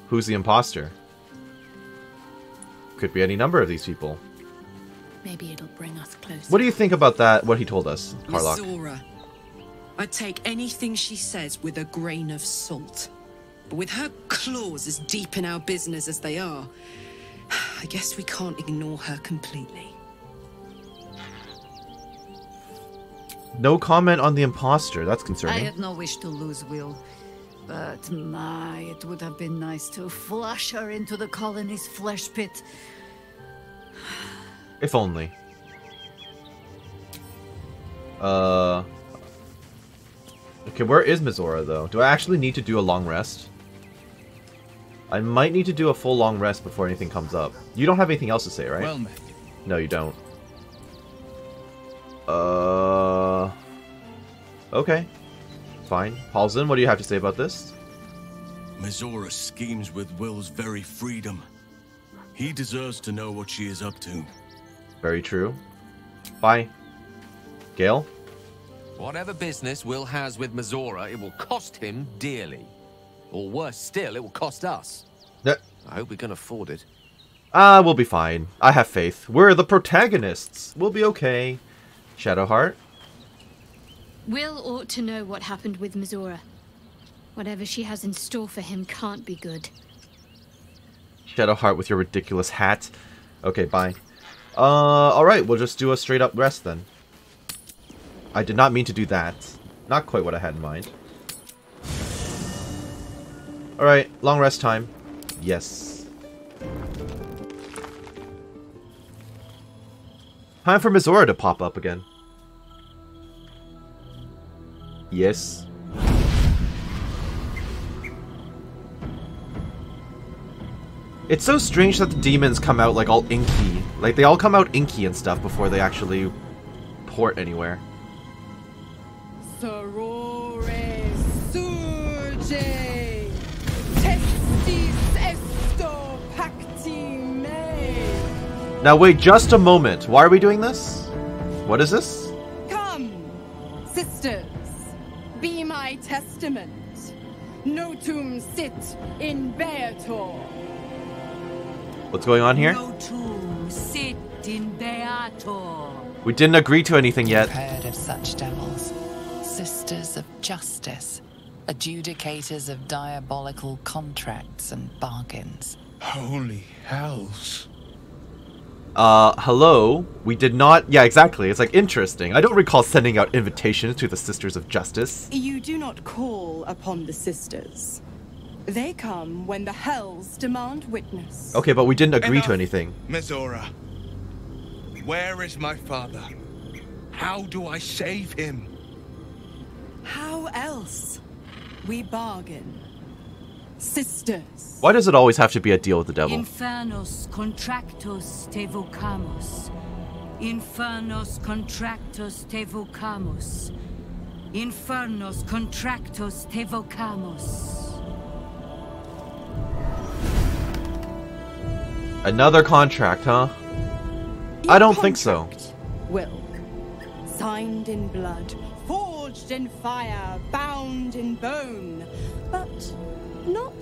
Who's the imposter? Could be any number of these people. Maybe it'll bring us closer. What do you think about that, what he told us, Karlach? Mizora. I'd take anything she says with a grain of salt. But with her claws as deep in our business as they are, I guess we can't ignore her completely. No comment on the imposter. That's concerning. I had no wish to lose Will. But my, it would have been nice to flush her into the colony's flesh pit. If only. Okay, where is Mizora, though? Do I actually need to do a long rest? I might need to do a full long rest before anything comes up. You don't have anything else to say, right? Well met. No, you don't. Okay. Fine. Paulson, what do you have to say about this? Mizora schemes with Will's very freedom. He deserves to know what she is up to. Very true. Bye. Gale? Whatever business Will has with Mizora, it will cost him dearly. Or worse still, it will cost us. I hope we can afford it. We'll be fine. I have faith. We're the protagonists. We'll be okay. Shadowheart? Will ought to know what happened with Mizora. Whatever she has in store for him can't be good. Shadowheart with your ridiculous hat. Okay, bye. Alright, we'll just do a straight up rest then. I did not mean to do that. Not quite what I had in mind. Alright, long rest time. Yes. Time for Mizora to pop up again. Yes. It's so strange that the demons come out like all inky. Like they all come out inky and stuff before they actually port anywhere. Sorore surge testis esto pacti me. Now wait just a moment. Why are we doing this? What is this? Come, sisters, be my testament. Notum sit in Beator. What's going on here? Notum sit in Beator. We didn't agree to anything yet. I've heard of such devils. Sisters of justice. Adjudicators of diabolical contracts and bargains. Holy hells. Hello? We did not... Yeah, exactly. It's like interesting. I don't recall sending out invitations to the Sisters of Justice. You do not call upon the sisters. They come when the hells demand witness. Okay, but we didn't agree to anything. Mizora. Where is my father? How do I save him? How else? We bargain. Sisters. Why does it always have to be a deal with the devil? Infernos contractos te vocamus. Infernos contractos te vocamus. Infernos contractos te vocamus. Another contract, huh? I don't think so. Wilk. Signed in blood, forged in fire, bound in bone, but not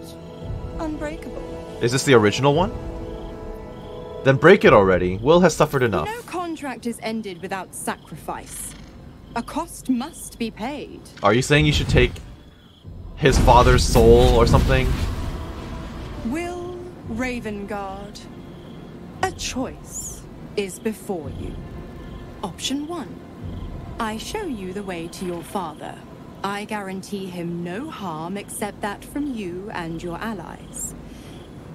unbreakable. Is this the original one? Then break it already. Will has suffered enough. No contract is ended without sacrifice. A cost must be paid. Are you saying you should take his father's soul or something? Will Ravengard, a choice is before you. Option 1. I show you the way to your father. I guarantee him no harm except that from you and your allies.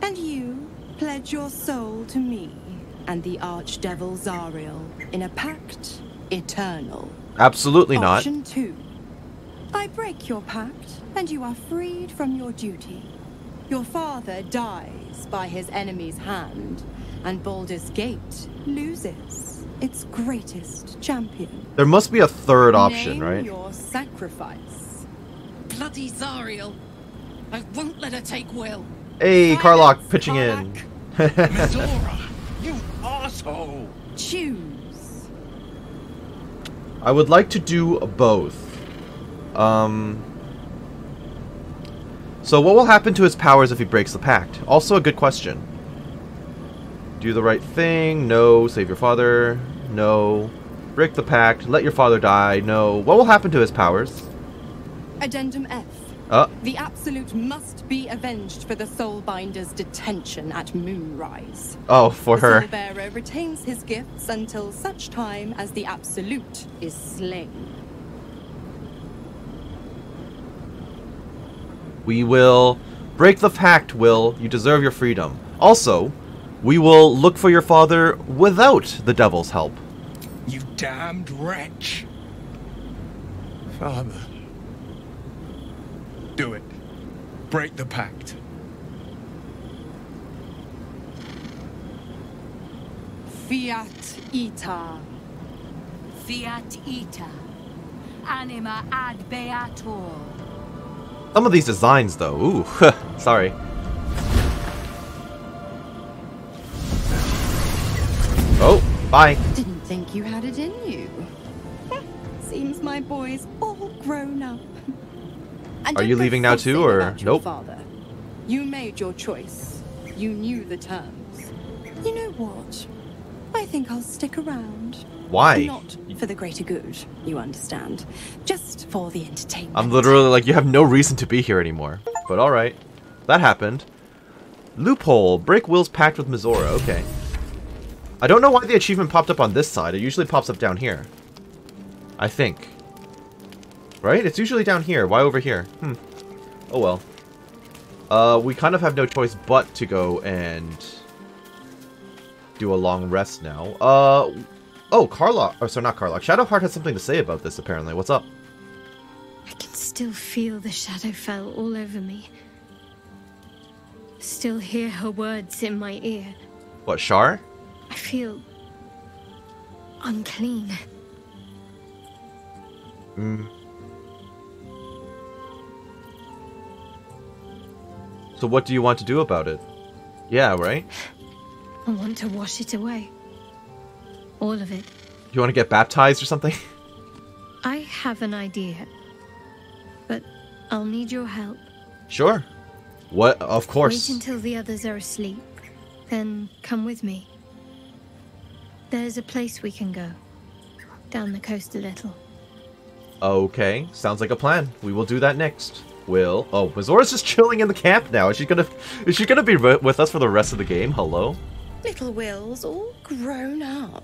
And you pledge your soul to me and the Archdevil Zariel in a pact eternal. Absolutely not. Option 2. I break your pact and you are freed from your duty. Your father dies by his enemy's hand and Baldur's Gate loses its greatest champion. There must be a third option, Name right? your sacrifice. Bloody Zariel. I won't let her take Will. Hey, Karlach pitching in. Mizora, you arsehole! Choose. I would like to do both. So what will happen to his powers if he breaks the pact? Also a good question. Do the right thing? No. Save your father? No. Break the pact? Let your father die? No. What will happen to his powers? Addendum F. The Absolute must be avenged for the Soulbinder's detention at Moonrise. Oh, for her. The Soulbearer retains his gifts until such time as the Absolute is slain. We will break the pact, Will. You deserve your freedom. Also, we will look for your father without the devil's help. You damned wretch. Father. Do it. Break the pact. Fiat Ita. Fiat Ita. Anima ad beator. Some of these designs, though. Ooh, sorry. Oh, bye. Didn't think you had it in you. Seems my boy's all grown up. And Are you leaving now too, or nope? Father. You made your choice. You knew the terms. You know what? I think I'll stick around. Why? Not for the greater good, you understand. Just for the entertainment. I'm literally like, you have no reason to be here anymore. But alright. That happened. Loophole. Break Will's pact with Mizora. Okay. I don't know why the achievement popped up on this side. It usually pops up down here. I think. Right? It's usually down here. Why over here? Oh well. We kind of have no choice but to go and do a long rest now. Oh, Karlach. Oh, sorry, not Karlach. Shadowheart has something to say about this, apparently. What's up? I can still feel the Shadowfell all over me. Still hear her words in my ear. What, Shar? I feel unclean. So what do you want to do about it? Yeah, right? I want to wash it away. All of it. You want to get baptized or something? I have an idea. But I'll need your help. Sure. What? Of course. Wait until the others are asleep. Then come with me. There's a place we can go. Down the coast a little. Okay. Sounds like a plan. We will do that next. Will. Oh, Mizora's just chilling in the camp now. Is she gonna be with us for the rest of the game? Hello? Little Will's all grown up.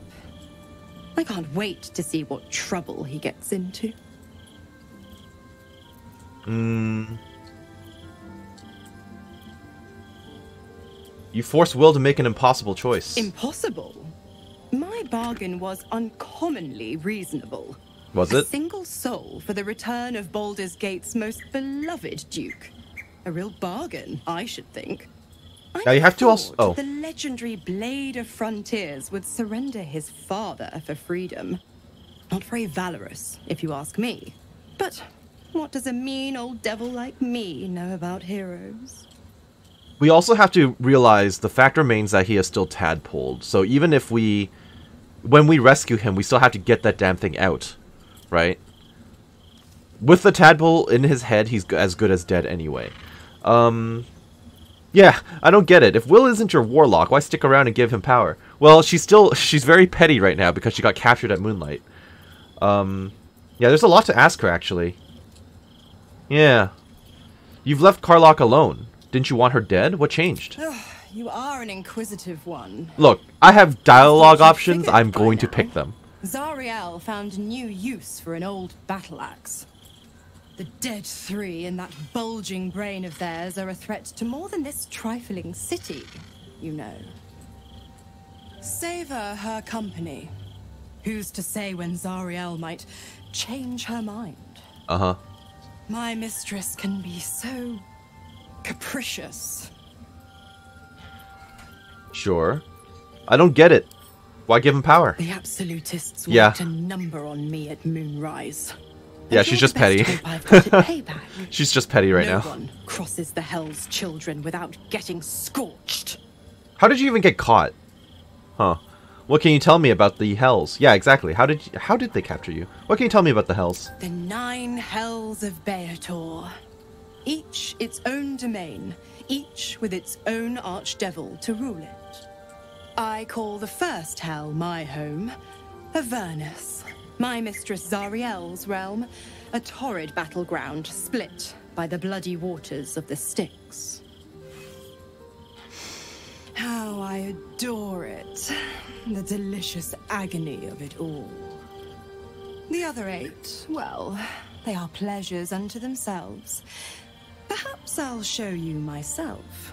I can't wait to see what trouble he gets into. You forced Will to make an impossible choice. Impossible? My bargain was uncommonly reasonable. Was A it? single soul for the return of Baldur's Gate's most beloved Duke. A real bargain, I should think. Now you have to also... Oh. The legendary Blade of Frontiers would surrender his father for freedom. Not very valorous, if you ask me. But what does a mean old devil like me know about heroes? We also have to realize the fact remains that he is still tadpoled. So even if we... When we rescue him, we still have to get that damn thing out. Right? With the tadpole in his head, he's as good as dead anyway. Yeah, I don't get it. If Will isn't your warlock, why stick around and give him power? Well, she's very petty right now because she got captured at Moonlight. Yeah, there's a lot to ask her, actually. Yeah. You've left Karlach alone. Didn't you want her dead? What changed? You are an inquisitive one. Look, I have dialogue options. I'm going to pick them. Zariel found new use for an old battle axe. The dead three in that bulging brain of theirs are a threat to more than this trifling city, you know. Savor her company. Who's to say when Zariel might change her mind? Uh-huh. My mistress can be so capricious. Sure. I don't get it. Why give him power? The absolutists Yeah. worked a number on me at Moonrise. Yeah, And she's you're just the best petty. hope I've got at payback. She's just petty right No now. one crosses the Hell's Children without getting scorched. How did you even get caught? Huh. What can you tell me about the Hells? Yeah, exactly. How did they capture you? What can you tell me about the Hells? The 9 Hells of Beator. Each its own domain, each with its own archdevil to rule it. I call the first Hell my home, Avernus, my mistress Zariel's realm, a torrid battleground split by the bloody waters of the Styx. How I adore it, the delicious agony of it all. The other 8, well, they are pleasures unto themselves. Perhaps I'll show you myself,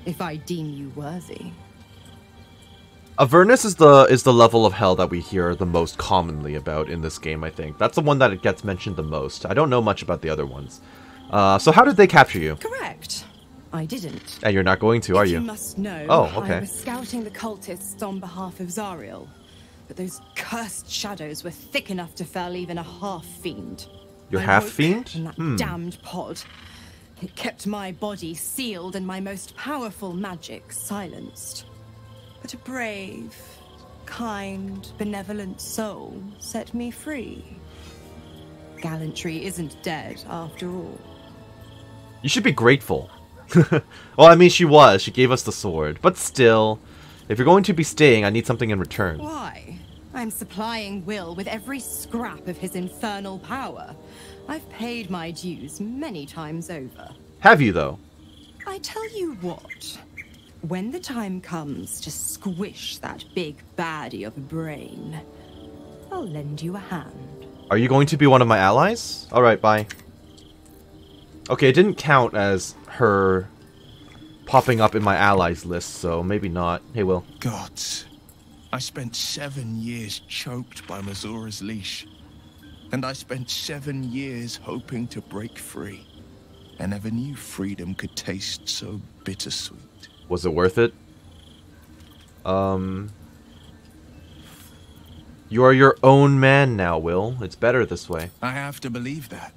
if I deem you worthy. Avernus is the level of hell that we hear the most commonly about in this game, I think. That's the one that it gets mentioned the most. I don't know much about the other ones. So how did they capture you? Correct. I didn't. And you're not going to, are you? You must know. Oh, okay. I was scouting the cultists on behalf of Zariel, but those cursed shadows were thick enough to fell even a half-fiend. You're I half-fiend? woke in that damned pod. It kept my body sealed and my most powerful magic silenced. But a brave, kind, benevolent soul set me free. Gallantry isn't dead after all. You should be grateful. Well, I mean, she was. She gave us the sword. But still, if you're going to be staying, I need something in return. Why? I'm supplying Will with every scrap of his infernal power. I've paid my dues many times over. Have you, though? I tell you what. When the time comes to squish that big baddie of a brain, I'll lend you a hand. Are you going to be one of my allies? Alright, bye. Okay, it didn't count as her popping up in my allies list, so maybe not. Hey, Will. Gods, I spent 7 years choked by Mazora's leash. And I spent 7 years hoping to break free. I never knew freedom could taste so bittersweet. Was it worth it? You are your own man now, Will. It's better this way. I have to believe that.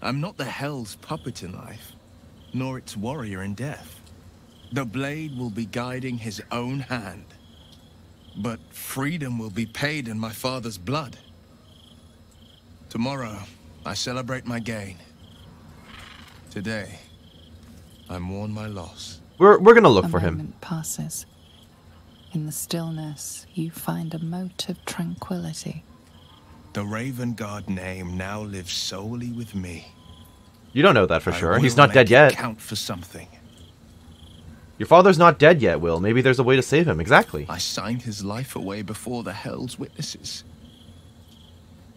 I'm not the Hell's puppet in life, nor its warrior in death. The blade will be guiding his own hand. But freedom will be paid in my father's blood. Tomorrow, I celebrate my gain. Today, I mourn my loss. We're gonna look for A him. moment passes. In the stillness, you find a mote of tranquility. The Raven Guard name now lives solely with me. You don't know that for I sure. will He's not make dead it yet. Count for something. Your father's not dead yet, Will. Maybe there's a way to save him. Exactly. I signed his life away before the Hell's witnesses.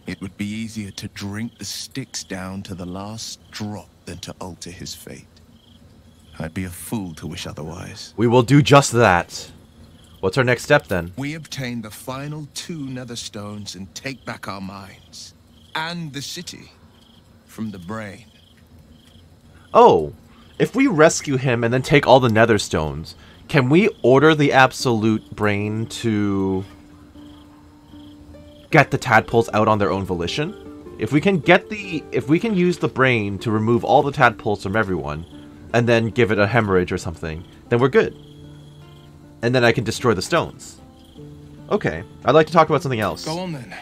It would be easier to drink the Styx down to the last drop than to alter his fate. I'd be a fool to wish otherwise. We will do just that. What's our next step then? We obtain the final 2 nether stones and take back our minds. And the city. From the brain. Oh, if we rescue him and then take all the nether stones, can we order the absolute brain to get the tadpoles out on their own volition? If we can use the brain to remove all the tadpoles from everyone, and then give it a hemorrhage or something, then we're good. And then I can destroy the stones. Okay, I'd like to talk about something else. Go on then.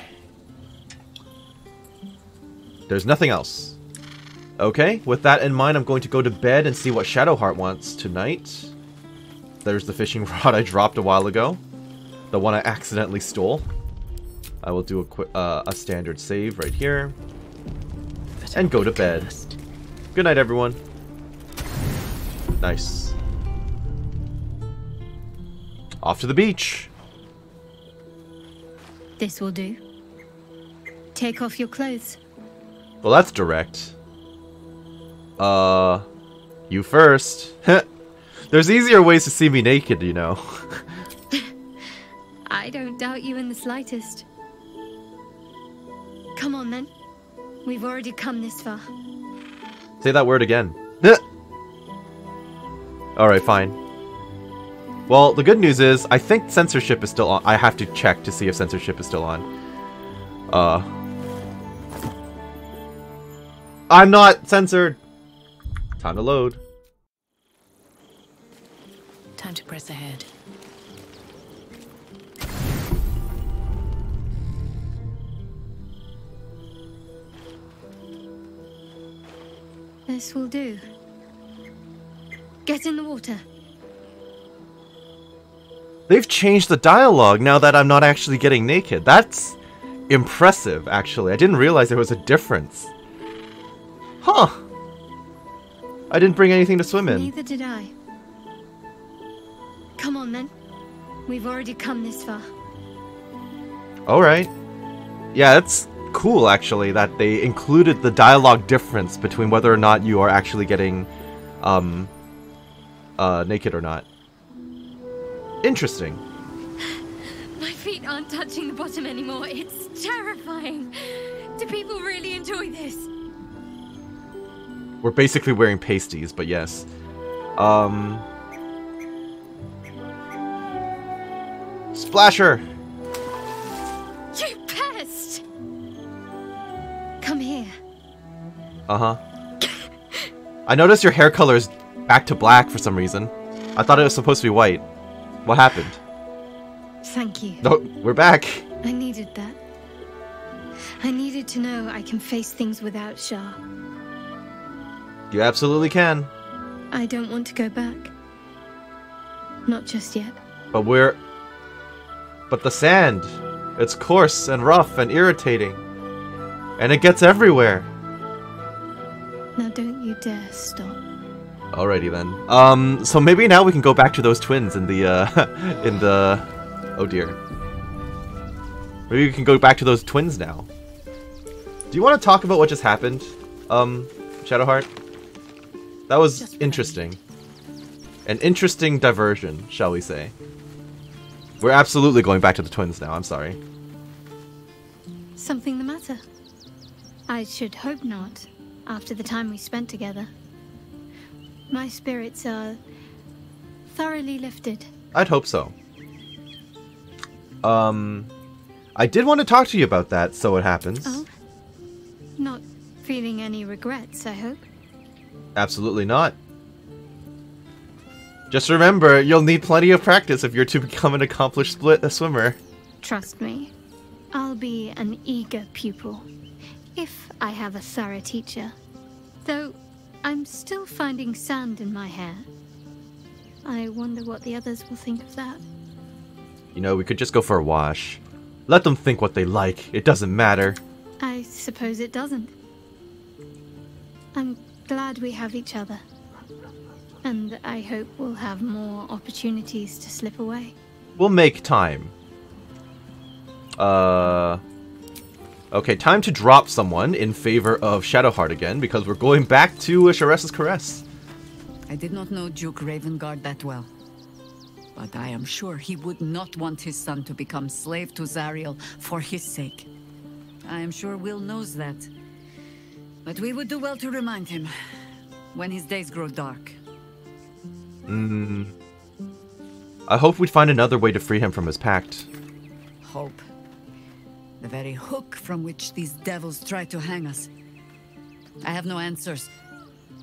There's nothing else. Okay, with that in mind, I'm going to go to bed and see what Shadowheart wants tonight. There's the fishing rod I dropped a while ago. The one I accidentally stole. I will do a standard save right here. And go to bed. Good night, everyone. Nice. Off to the beach. This will do. Take off your clothes. Well, that's direct. You first. There's easier ways to see me naked, you know. I don't doubt you in the slightest. Come on, then. We've already come this far. Say that word again. Alright, fine. Well, the good news is, I think censorship is still on. I have to check to see if censorship is still on. I'm not censored! Time to load. Time to press ahead. This will do. Get in the water. They've changed the dialogue now that I'm not actually getting naked. That's impressive, actually. I didn't realize there was a difference. Huh. I didn't bring anything to swim in. Neither did I. Come on, then. We've already come this far. Alright. Yeah, that's cool, actually, that they included the dialogue difference between whether or not you are actually getting, naked or not. Interesting. My feet aren't touching the bottom anymore. It's terrifying. Do people really enjoy this? We're basically wearing pasties, but yes. Splasher! You pest! Come here. Uh-huh. I noticed your hair color is back to black for some reason. I thought it was supposed to be white. What happened? Thank you. No, we're back. I needed that. I needed to know I can face things without Shah. You absolutely can. I don't want to go back. Not just yet. But the sand, it's coarse and rough and irritating. And it gets everywhere. Now don't you dare stop. Alrighty then. So maybe now we can go back to those twins in the, oh dear. Maybe we can go back to those twins now. Do you want to talk about what just happened, Shadowheart? That was interesting. An interesting diversion, shall we say. We're absolutely going back to the twins now, I'm sorry. Something the matter? I should hope not, after the time we spent together. My spirits are thoroughly lifted. I'd hope so. I did want to talk to you about that, so it happens. Oh? Not feeling any regrets, I hope? Absolutely not. Just remember, you'll need plenty of practice if you're to become an accomplished swimmer. Trust me, I'll be an eager pupil, if I have a thorough teacher. Though, I'm still finding sand in my hair. I wonder what the others will think of that. You know, we could just go for a wash. Let them think what they like. It doesn't matter. I suppose it doesn't. I'm glad we have each other. And I hope we'll have more opportunities to slip away. We'll make time. Okay, time to drop someone in favor of Shadowheart again, because we're going back to Sharessa's Caress. I did not know Duke Ravengard that well. But I am sure he would not want his son to become slave to Zariel for his sake. I am sure Will knows that. But we would do well to remind him when his days grow dark. I hope we'd find another way to free him from his pact. Hope. The very hook from which these devils try to hang us. I have no answers.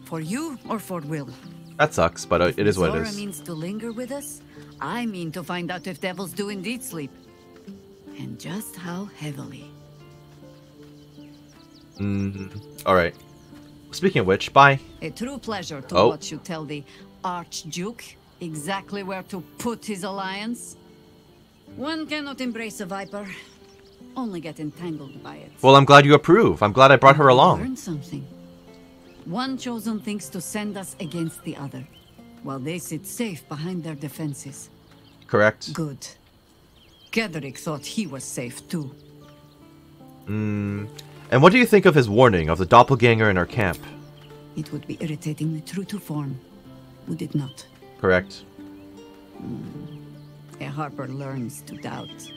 For you or for Will. That sucks, but it is what it Zora is. means to linger with us. I mean to find out if devils do indeed sleep. And just how heavily. Alright. Speaking of which, bye. A true pleasure to watch you tell the Archduke exactly where to put his alliance. One cannot embrace a viper, only get entangled by it. Well, I'm glad you approve. I'm glad I brought her along. Learn something. One chosen thinks to send us against the other, while they sit safe behind their defenses. Correct. Good. Gedrick thought he was safe too. And what do you think of his warning of the doppelganger in our camp? It would be irritatingly true to form, would it not? Correct. A harper learns to doubt,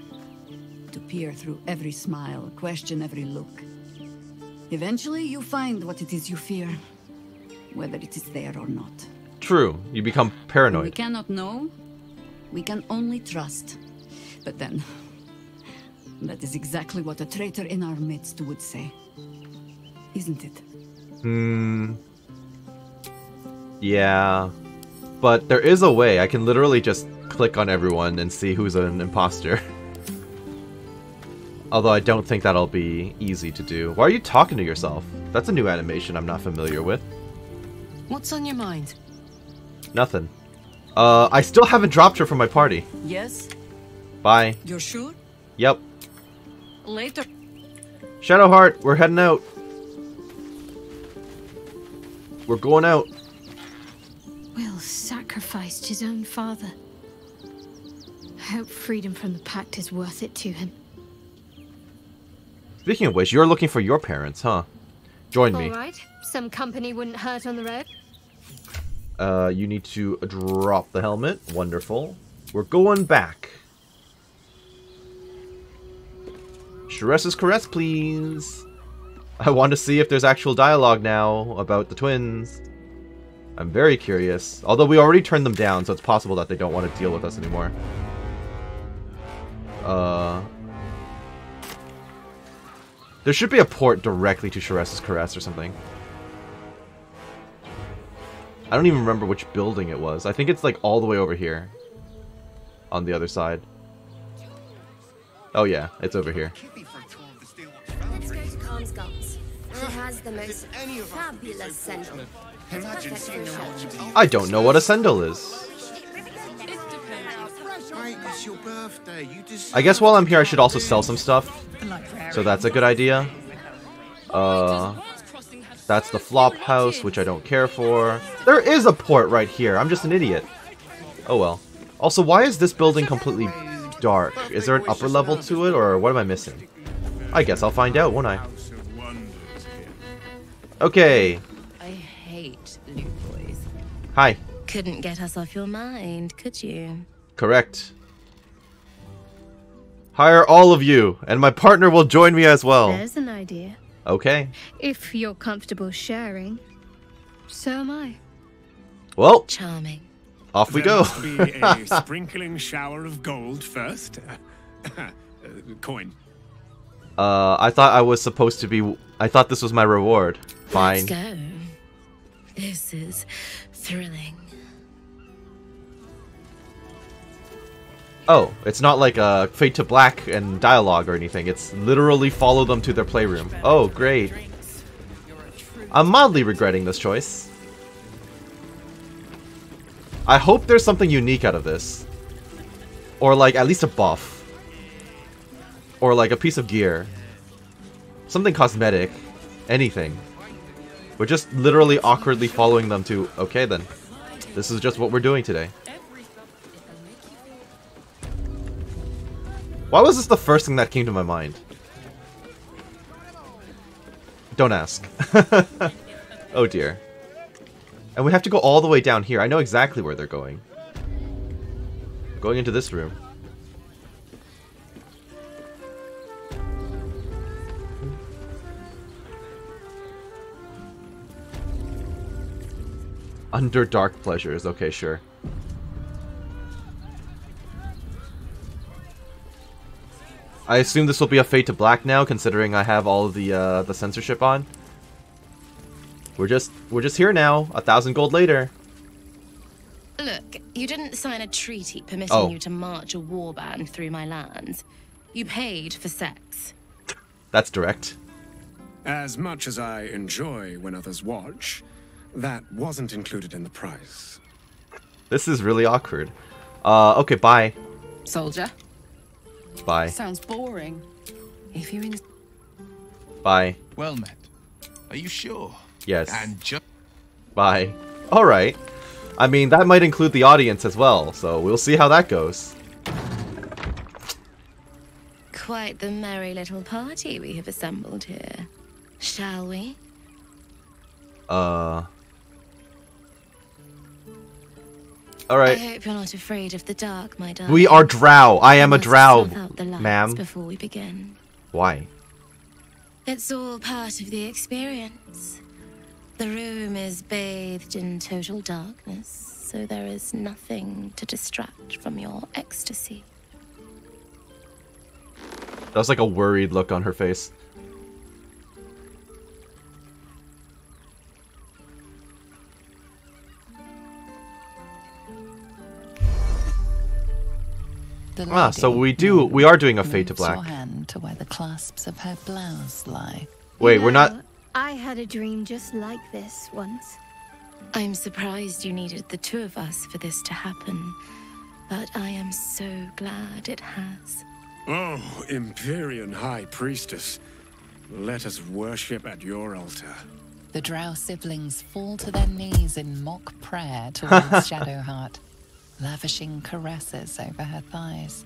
to peer through every smile, question every look. Eventually, you find what it is you fear, whether it is there or not. True. You become We paranoid. cannot know. we can only trust. But then, that is exactly what a traitor in our midst would say. Isn't it? Yeah. But there is a way. I can literally just click on everyone and see who's an imposter. Although I don't think that'll be easy to do. Why are you talking to yourself? That's a new animation I'm not familiar with. What's on your mind? Nothing. I still haven't dropped her from my party. Yes? Bye. You're sure? Yep. Later. Shadowheart, we're heading out. We're going out. Will sacrificed his own father. I hope freedom from the Pact is worth it to him. Speaking of which, you're looking for your parents, huh? Join me. Alright, some company wouldn't hurt on the road. You need to drop the helmet. Wonderful. We're going back. Sharessa's caress, please. I want to see if there's actual dialogue now about the twins. I'm very curious. Although we already turned them down, so it's possible that they don't want to deal with us anymore. There should be a port directly to Sharessa's caress or something. I don't even remember which building it was. I think it's like all the way over here. On the other side. Oh yeah, it's over here. Let's go to Khan's Guts. He has the most fabulous sandal. I don't know what a sendal is. It's your birthday. You deserve I guess while I'm here I should also sell some stuff. So that's a good idea. That's the flop house, which I don't care for. There is a port right here. I'm just an idiot. Oh well. Also, why is this building completely dark? Is there an upper level to it, or what am I missing? I guess I'll find out, won't I? Okay. I hate loot boys. Hi. Couldn't get us off your mind, could you? Correct. Hire all of you, and my partner will join me as well. There's an idea. Okay. If you're comfortable sharing, so am I. Well, charming. Off we go. Must be a sprinkling shower of gold first. Coin. I thought I was supposed to be... I thought this was my reward. Fine. Let's go. This is thrilling. Oh, it's not like a Fade to Black and dialogue or anything. It's literally follow them to their playroom. Oh, great. I'm mildly regretting this choice. I hope there's something unique out of this. Or like at least a buff. Or like a piece of gear. Something cosmetic. Anything. We're just literally awkwardly following them to... Okay then. This is just what we're doing today. Why was this the first thing that came to my mind? Don't ask. Oh dear. And we have to go all the way down here. I know exactly where they're going. Going into this room. Under dark pleasures. Okay, sure. I assume this will be a Fade to Black now, considering I have all of the censorship on. We're just here now, 1,000 gold later. Look, you didn't sign a treaty permitting you to march a warband through my lands. You paid for sex. That's direct. As much as I enjoy when others watch, that wasn't included in the price. This is really awkward. Okay, bye. Soldier. Bye. Sounds boring. If you're in... Bye. Well met. Are you sure? Yes. And just... Bye. Alright. I mean, that might include the audience as well, so we'll see how that goes. Quite the merry little party we have assembled here. Shall we? Alright. I hope you're not afraid of the dark, my darling. We are drow. I am a drow, ma'am. Before we begin. Why? It's all part of the experience. The room is bathed in total darkness, so there is nothing to distract from your ecstasy. That was like a worried look on her face. So we are doing a Fade to Black. Your hand to where the clasps of her blouse lie. Wait, we're not. I had a dream just like this once. I'm surprised you needed the two of us for this to happen, but I am so glad it has. Oh, Empyrean High Priestess, let us worship at your altar. The Drow siblings fall to their knees in mock prayer towards Shadowheart, lavishing caresses over her thighs.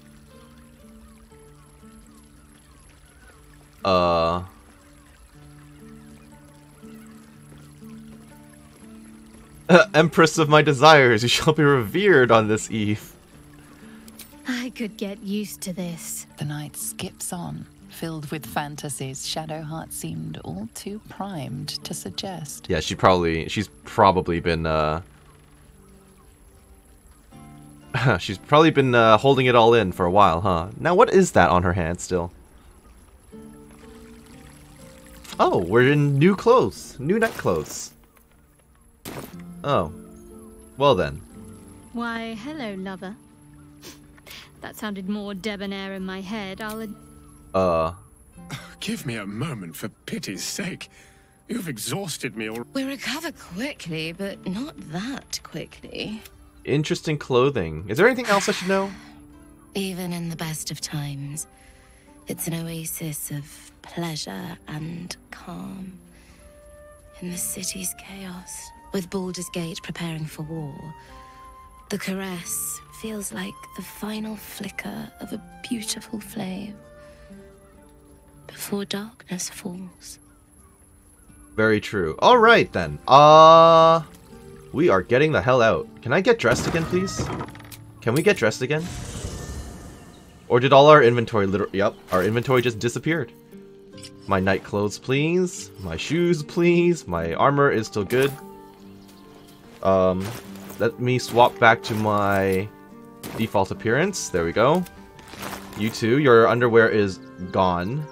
Empress of my desires, you shall be revered on this eve. I could get used to this. The night skips on, filled with fantasies Shadowheart seemed all too primed to suggest. Yeah, she's probably been she's probably been holding it all in for a while, huh? Now what is that on her hand still? Oh, we're in new clothes. New night clothes. Oh. Well then. Why, hello, lover. That sounded more debonair in my head. Give me a moment, for pity's sake. You've exhausted me already. We recover quickly, but not that quickly. Interesting clothing. Is there anything else I should know? Even in the best of times, it's an oasis of pleasure and calm. In the city's chaos, with Baldur's Gate preparing for war, the caress feels like the final flicker of a beautiful flame before darkness falls. Very true. Alright then. We are getting the hell out. Can I get dressed again, please? Can we get dressed again? Or did all our inventory Yep, our inventory just disappeared. My night clothes, please. My shoes, please. My armor is still good. Let me swap back to my default appearance. There we go. You too. Your underwear is gone.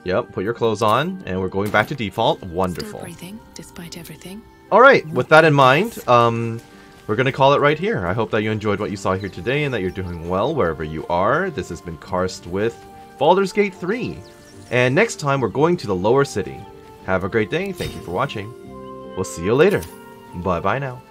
Yep, put your clothes on, and we're going back to default. Wonderful. Still breathing, despite everything. Alright, with that in mind, we're going to call it right here. I hope that you enjoyed what you saw here today and that you're doing well wherever you are. This has been Karst with Baldur's Gate 3. And next time, we're going to the Lower City. Have a great day. Thank you for watching. We'll see you later. Bye-bye now.